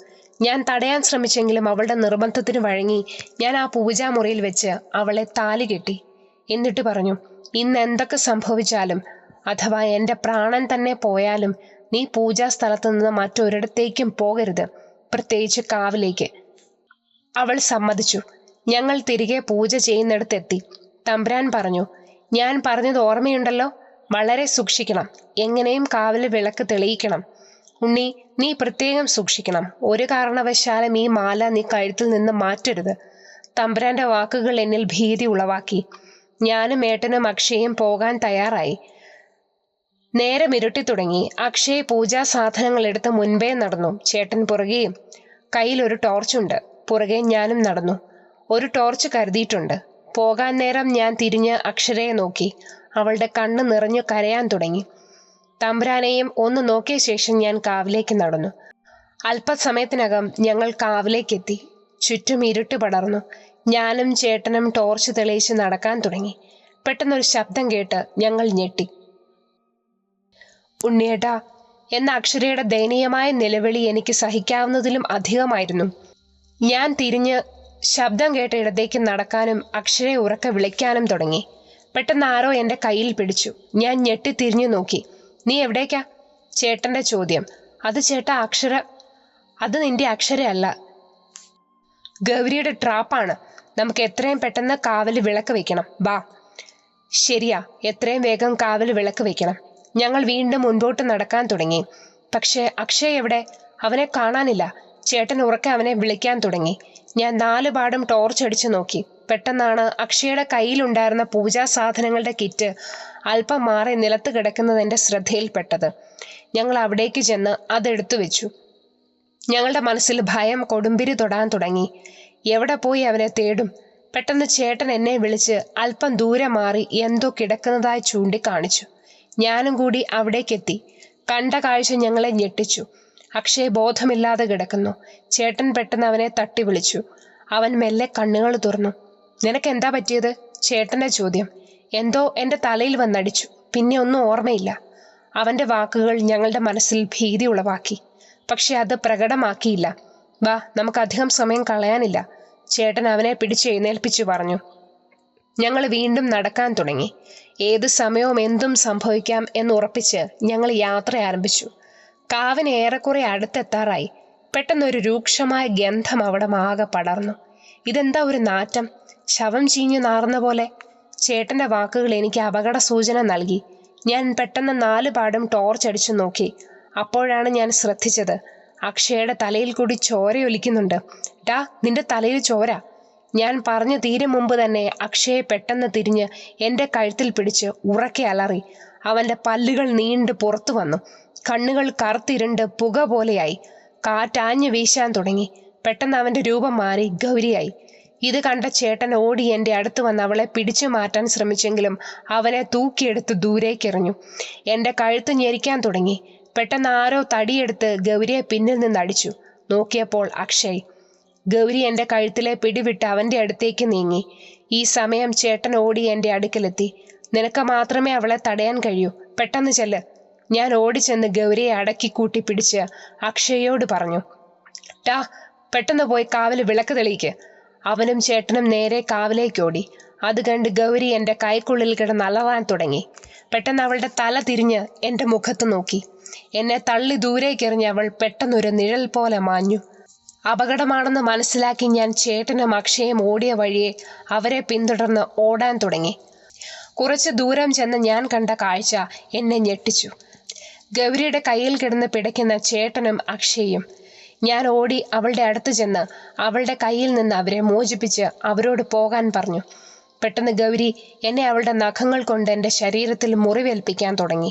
A: ഞാൻ തടയാൻ ശ്രമിച്ചെങ്കിലും അവളുടെ നിർബന്ധത്തിന് വഴങ്ങി ഞാൻ ആ പൂജാമുറിയിൽ വെച്ച് അവളെ താലി കെട്ടി. എന്നിട്ട് പറഞ്ഞു, ഇന്ന് എന്തൊക്കെ സംഭവിച്ചാലും, അഥവാ എൻ്റെ പ്രാണൻ തന്നെ പോയാലും നീ പൂജാ സ്ഥലത്ത് നിന്ന് മറ്റൊരിടത്തേക്കും പോകരുത്, പ്രത്യേകിച്ച് കാവിലേക്ക്. അവൾ സമ്മതിച്ചു. ഞങ്ങൾ തിരികെ പൂജ ചെയ്യുന്നിടത്തെത്തി. തമ്പുരാൻ പറഞ്ഞു, ഞാൻ പറഞ്ഞത് ഓർമ്മയുണ്ടല്ലോ, വളരെ സൂക്ഷിക്കണം. എങ്ങനെയും കാവിലെ വിളക്ക് തെളിയിക്കണം. ഉണ്ണി, നീ പ്രത്യേകം സൂക്ഷിക്കണം. ഒരു കാരണവശാലും ഈ മാല നീ കഴുത്തിൽ നിന്ന് മാറ്റരുത്. തമ്പുരാന്റെ വാക്കുകൾ എന്നിൽ ഭീതി ഉളവാക്കി. ഞാനും ഏട്ടനും അക്ഷയും പോകാൻ തയ്യാറായി. നേരം ഇരുട്ടി തുടങ്ങി. അക്ഷയ് പൂജാ സാധനങ്ങൾ എടുത്ത് മുൻപേ നടന്നു. ചേട്ടൻ പുറകെയും. കയ്യിൽ ഒരു ടോർച്ചുണ്ട്. പുറകെ ഞാനും നടന്നു. ഒരു ടോർച്ച് കരുതിയിട്ടുണ്ട്. പോകാൻ നേരം ഞാൻ തിരിഞ്ഞ് അക്ഷരയെ നോക്കി. അവളുടെ കണ്ണ് നിറഞ്ഞു കരയാൻ തുടങ്ങി. തമ്പുരാനെയും ഒന്ന് നോക്കിയ ശേഷം ഞാൻ കാവിലേക്ക് നടന്നു. അല്പസമയത്തിനകം ഞങ്ങൾ കാവിലേക്കെത്തി. ചുറ്റും ഇരുട്ട് പടർന്നു. ഞാനും ചേട്ടനും ടോർച്ച് തെളിയിച്ച് നടക്കാൻ തുടങ്ങി. പെട്ടെന്നൊരു ശബ്ദം കേട്ട് ഞങ്ങൾ ഞെട്ടി. ഉണ്ണിയേട്ടാ എന്ന അക്ഷരയുടെ ദയനീയമായ നിലവിളി എനിക്ക് സഹിക്കാവുന്നതിലും അധികമായിരുന്നു. ഞാൻ തിരിഞ്ഞ് ശബ്ദം കേട്ട ഇടത്തേക്ക് നടക്കാനും അക്ഷരയെ ഉറക്കെ വിളിക്കാനും തുടങ്ങി. പെട്ടെന്ന് ആരോ എൻ്റെ കയ്യിൽ പിടിച്ചു. ഞാൻ ഞെട്ടി തിരിഞ്ഞു നോക്കി. നീ എവിടേക്കാ? ചേട്ടൻ്റെ ചോദ്യം. അത് ചേട്ടാ, അക്ഷര. അത് നിന്റെ അക്ഷരയല്ല, ഗൗരിയുടെ ട്രാപ്പാണ്. നമുക്ക് എത്രയും പെട്ടെന്ന് കാവല് വിളക്ക് വെക്കണം. ബാ. ശരിയാ, എത്രയും വേഗം കാവല് വിളക്ക് വെക്കണം. ഞങ്ങൾ വീണ്ടും മുൻപോട്ട് നടക്കാൻ തുടങ്ങി. പക്ഷേ അക്ഷയ് എവിടെ? അവനെ കാണാനില്ല. ചേട്ടൻ ഉറക്കെ അവനെ വിളിക്കാൻ തുടങ്ങി. ഞാൻ 4 പാടും ടോർച്ച് അടിച്ചു നോക്കി. പെട്ടെന്നാണ് അക്ഷയുടെ കയ്യിലുണ്ടായിരുന്ന പൂജാ സാധനങ്ങളുടെ കിറ്റ് അല്പം മാറി നിലത്ത് കിടക്കുന്നത് എൻ്റെ ശ്രദ്ധയിൽപ്പെട്ടത്. ഞങ്ങൾ അവിടേക്ക് ചെന്ന് അതെടുത്തു വെച്ചു. ഞങ്ങളുടെ മനസ്സിൽ ഭയം കൊടുമ്പിരി തൊടാൻ തുടങ്ങി. എവിടെ പോയി അവനെ തേടും? പെട്ടെന്ന് ചേട്ടൻ എന്നെ വിളിച്ച് അല്പം ദൂരെ മാറി എന്തോ കിടക്കുന്നതായി ചൂണ്ടിക്കാണിച്ചു. ഞാനും കൂടി അവിടേക്കെത്തി. കണ്ട കാഴ്ച ഞങ്ങളെ ഞെട്ടിച്ചു. അക്ഷയ് ബോധമില്ലാതെ കിടക്കുന്നു. ചേട്ടൻ പെട്ടെന്ന് അവനെ തട്ടി വിളിച്ചു. അവൻ മെല്ലെ കണ്ണുകൾ തുറന്നു. നിനക്ക് എന്താ പറ്റിയത്? ചേട്ടൻ്റെ ചോദ്യം. എന്തോ എൻ്റെ തലയിൽ വന്നടിച്ചു. പിന്നെ ഒന്നും ഓർമ്മയില്ല. അവന്റെ വാക്കുകൾ ഞങ്ങളുടെ മനസ്സിൽ ഭീതി ഉളവാക്കി. പക്ഷെ അത് പ്രകടമാക്കിയില്ല. വാ, നമുക്ക് അധികം സമയം കളയാനില്ല, ചേട്ടൻ അവനെ പിടിച്ചെഴുന്നേൽപ്പിച്ചു പറഞ്ഞു. ഞങ്ങൾ വീണ്ടും നടക്കാൻ തുടങ്ങി. ഏത് സമയവും എന്തും സംഭവിക്കാം എന്നുറപ്പിച്ച് ഞങ്ങൾ യാത്ര ആരംഭിച്ചു. കാവിന് ഏറെക്കുറെ അടുത്തെത്താറായി. പെട്ടെന്നൊരു രൂക്ഷമായ ഗന്ധം അവിടെ ആകെ പടർന്നു. ഇതെന്താ ഒരു നാറ്റം? ശവം ചീഞ്ഞു നാറുന്ന പോലെ. ചേട്ടന്റെ വാക്കുകൾ എനിക്ക് അപകട സൂചന നൽകി. ഞാൻ പെട്ടെന്ന് 4 പാടും ടോർച്ചടിച്ചു നോക്കി. അപ്പോഴാണ് ഞാൻ ശ്രദ്ധിച്ചത്, അക്ഷയുടെ തലയിൽ കൂടി ചോരയൊലിക്കുന്നുണ്ട്. ഡാ, നിന്റെ തലയിൽ ചോര! ഞാൻ പറഞ്ഞു തീരും മുമ്പ് തന്നെ അക്ഷയെ പെട്ടെന്ന് തിരിഞ്ഞ് എൻ്റെ കഴുത്തിൽ പിടിച്ച് ഉറക്കെ അലറി. അവൻ്റെ പല്ലുകൾ നീണ്ട് പുറത്തു വന്നു. കണ്ണുകൾ കറുത്തിരുണ്ട് പുക പോലെയായി. കാറ്റാഞ്ഞു വീശാൻ തുടങ്ങി. പെട്ടെന്ന് അവൻ്റെ രൂപം മാറി ഗൗരിയായി. ഇത് കണ്ട ചേട്ടൻ ഓടി എൻ്റെ അടുത്ത് വന്ന് അവളെ പിടിച്ചു മാറ്റാൻ ശ്രമിച്ചെങ്കിലും അവനെ തൂക്കിയെടുത്ത് ദൂരേക്കെറിഞ്ഞു. എൻ്റെ കഴുത്ത് ഞെരിക്കാൻ തുടങ്ങി. പെട്ടെന്ന് ആരോ തടിയെടുത്ത് ഗൗരിയെ പിന്നിൽ നിന്ന് അടിച്ചു. നോക്കിയപ്പോൾ അക്ഷയ്. ഗൗരി എൻ്റെ കഴുത്തിലെ പിടിവിട്ട് അവൻ്റെ അടുത്തേക്ക് നീങ്ങി. ഈ സമയം ചേട്ടൻ ഓടി എൻ്റെ അടുക്കലെത്തി. നിനക്ക് മാത്രമേ അവളെ തടയാൻ കഴിയൂ, പെട്ടെന്ന് ചെല്ല്. ഞാൻ ഓടിച്ചെന്ന് ഗൗരിയെ അടക്കി കൂട്ടി പിടിച്ച് അക്ഷയോട് പറഞ്ഞു. ടാ, പെട്ടെന്ന് പോയി കാവിൽ വിളക്ക് തെളിയിക്ക്. അവനും ചേട്ടനും നേരെ കാവിലേക്ക് ഓടി. അത് കണ്ട് ഗൗരി എൻ്റെ കൈക്കുള്ളിൽ കിടന്ന് അലറാൻ തുടങ്ങി. പെട്ടെന്ന് അവളുടെ തല തിരിഞ്ഞ് എൻ്റെ മുഖത്ത് നോക്കി. എന്നെ തള്ളി ദൂരേക്കെറിഞ്ഞ് അവൾ പെട്ടെന്നൊരു നിഴൽ പോലെ മാഞ്ഞു. അപകടമാണെന്ന് മനസ്സിലാക്കി ഞാൻ ചേട്ടനും അക്ഷയും ഓടിയ വഴിയെ അവരെ പിന്തുടർന്ന് ഓടാൻ തുടങ്ങി. കുറച്ച് ദൂരം ചെന്ന് ഞാൻ കണ്ട കാഴ്ച എന്നെ ഞെട്ടിച്ചു. ഗൗരിയുടെ കയ്യിൽ കിടന്ന് പിടയ്ക്കുന്ന ചേട്ടനും അക്ഷയും. ഞാൻ ഓടി അവളുടെ അടുത്ത് ചെന്ന് അവളുടെ കയ്യിൽ നിന്ന് അവരെ മോചിപ്പിച്ച് അവരോട് പോകാൻ പറഞ്ഞു. പെട്ടെന്ന് ഗൗരി എന്നെ അവളുടെ നഖങ്ങൾ കൊണ്ട് എൻ്റെ ശരീരത്തിൽ മുറിവേൽപ്പിക്കാൻ തുടങ്ങി.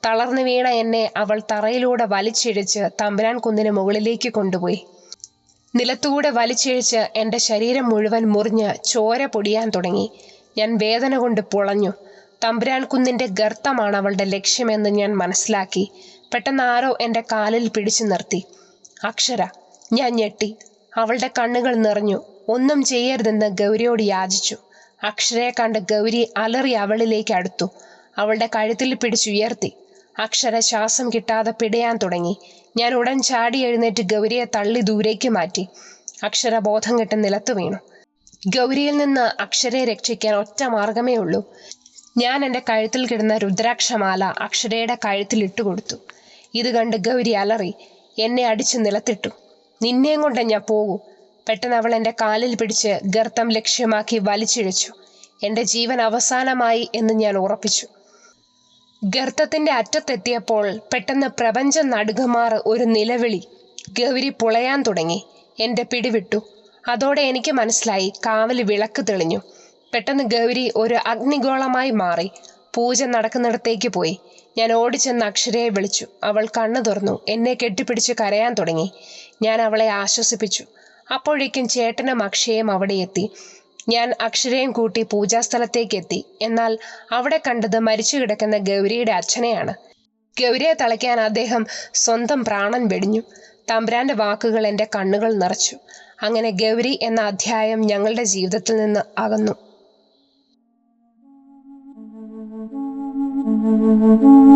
A: തളർന്നു വീണ എന്നെ അവൾ തറയിലൂടെ വലിച്ചിഴച്ച് തമ്പുരാൻ കുന്നിന് മുകളിലേക്ക് കൊണ്ടുപോയി. നിലത്തൂടെ വലിച്ചിഴച്ച് എൻ്റെ ശരീരം മുഴുവൻ മുറിഞ്ഞ് ചോര പൊടിയാൻ തുടങ്ങി. ഞാൻ വേദന കൊണ്ട് പുളഞ്ഞു. തമ്പുരാൻ കുന്നിൻ്റെ ഗർത്തമാണ് അവളുടെ ലക്ഷ്യമെന്ന് ഞാൻ മനസ്സിലാക്കി. പെട്ടെന്ന് ആരോ എൻ്റെ കാലിൽ പിടിച്ചു നിർത്തി. അക്ഷര! ഞാൻ ഞെട്ടി. അവളുടെ കണ്ണുകൾ നിറഞ്ഞു. ഒന്നും ചെയ്യരുതെന്ന് ഗൗരിയോട് യാചിച്ചു. അക്ഷരയെ കണ്ട് ഗൗരി അലറി അവളിലേക്ക് അടുത്തു. അവളുടെ കഴുത്തിൽ പിടിച്ചുയർത്തി. അക്ഷര ശ്വാസം കിട്ടാതെ പിടയാൻ തുടങ്ങി. ഞാൻ ഉടൻ ചാടി എഴുന്നേറ്റ് ഗൗരിയെ തള്ളി ദൂരേക്ക് മാറ്റി. അക്ഷര ബോധം കെട്ട് നിലത്തു വീണു. ഗൗരിയിൽ നിന്ന് അക്ഷരയെ രക്ഷിക്കാൻ ഒറ്റ മാർഗമേ ഉള്ളൂ. ഞാൻ എൻ്റെ കഴുത്തിൽ കിടന്ന രുദ്രാക്ഷമാല അക്ഷരയുടെ കഴുത്തിൽ ഇട്ടുകൊടുത്തു. ഇത് കണ്ട് ഗൗരി അലറി എന്നെ അടിച്ച് നിലത്തിട്ടു. നിന്നെയും കൊണ്ട് ഞാൻ പോകൂ. പെട്ടെന്ന് അവൾ എൻ്റെ കാലിൽ പിടിച്ച് ഗർത്തം ലക്ഷ്യമാക്കി വലിച്ചിഴച്ചു. എൻ്റെ ജീവൻ അവസാനമായി എന്ന് ഞാൻ ഉറപ്പിച്ചു. ഗർത്തത്തിൻ്റെ അറ്റത്തെത്തിയപ്പോൾ പെട്ടെന്ന് പ്രപഞ്ചം നടുങ്ങുമാറ് ഒരു നിലവിളി. ഗൗരി പുളയാൻ തുടങ്ങി. എൻ്റെ പിടിവിട്ടു. അതോടെ എനിക്ക് മനസ്സിലായി, കാവൽ വിളക്ക് തെളിഞ്ഞു. പെട്ടെന്ന് ഗൗരി ഒരു അഗ്നിഗോളമായി മാറി. പൂജ നടക്കുന്നിടത്തേക്ക് പോയി. ഞാൻ ഓടിച്ചെന്ന് അക്ഷരയെ വിളിച്ചു. അവൾ കണ്ണു തുറന്നു എന്നെ കെട്ടിപ്പിടിച്ച് കരയാൻ തുടങ്ങി. ഞാൻ അവളെ ആശ്വസിപ്പിച്ചു. അപ്പോഴേക്കും ചേട്ടനും അക്ഷയും അവിടെ എത്തി. ഞാൻ അക്ഷരയും കൂട്ടി പൂജാസ്ഥലത്തേക്ക് എത്തി. എന്നാൽ അവിടെ കണ്ടത് മരിച്ചു കിടക്കുന്ന ഗൗരിയുടെ അച്ഛനെയാണ്. ഗൗരിയെ തളയ്ക്കാൻ അദ്ദേഹം സ്വന്തം പ്രാണൻ വെടിഞ്ഞു. തമ്പുരാന്റെ വാക്കുകൾ എൻ്റെ കണ്ണുകൾ നിറച്ചു. അങ്ങനെ ഗൗരി എന്ന അധ്യായം ഞങ്ങളുടെ ജീവിതത്തിൽ നിന്ന് അകന്നു.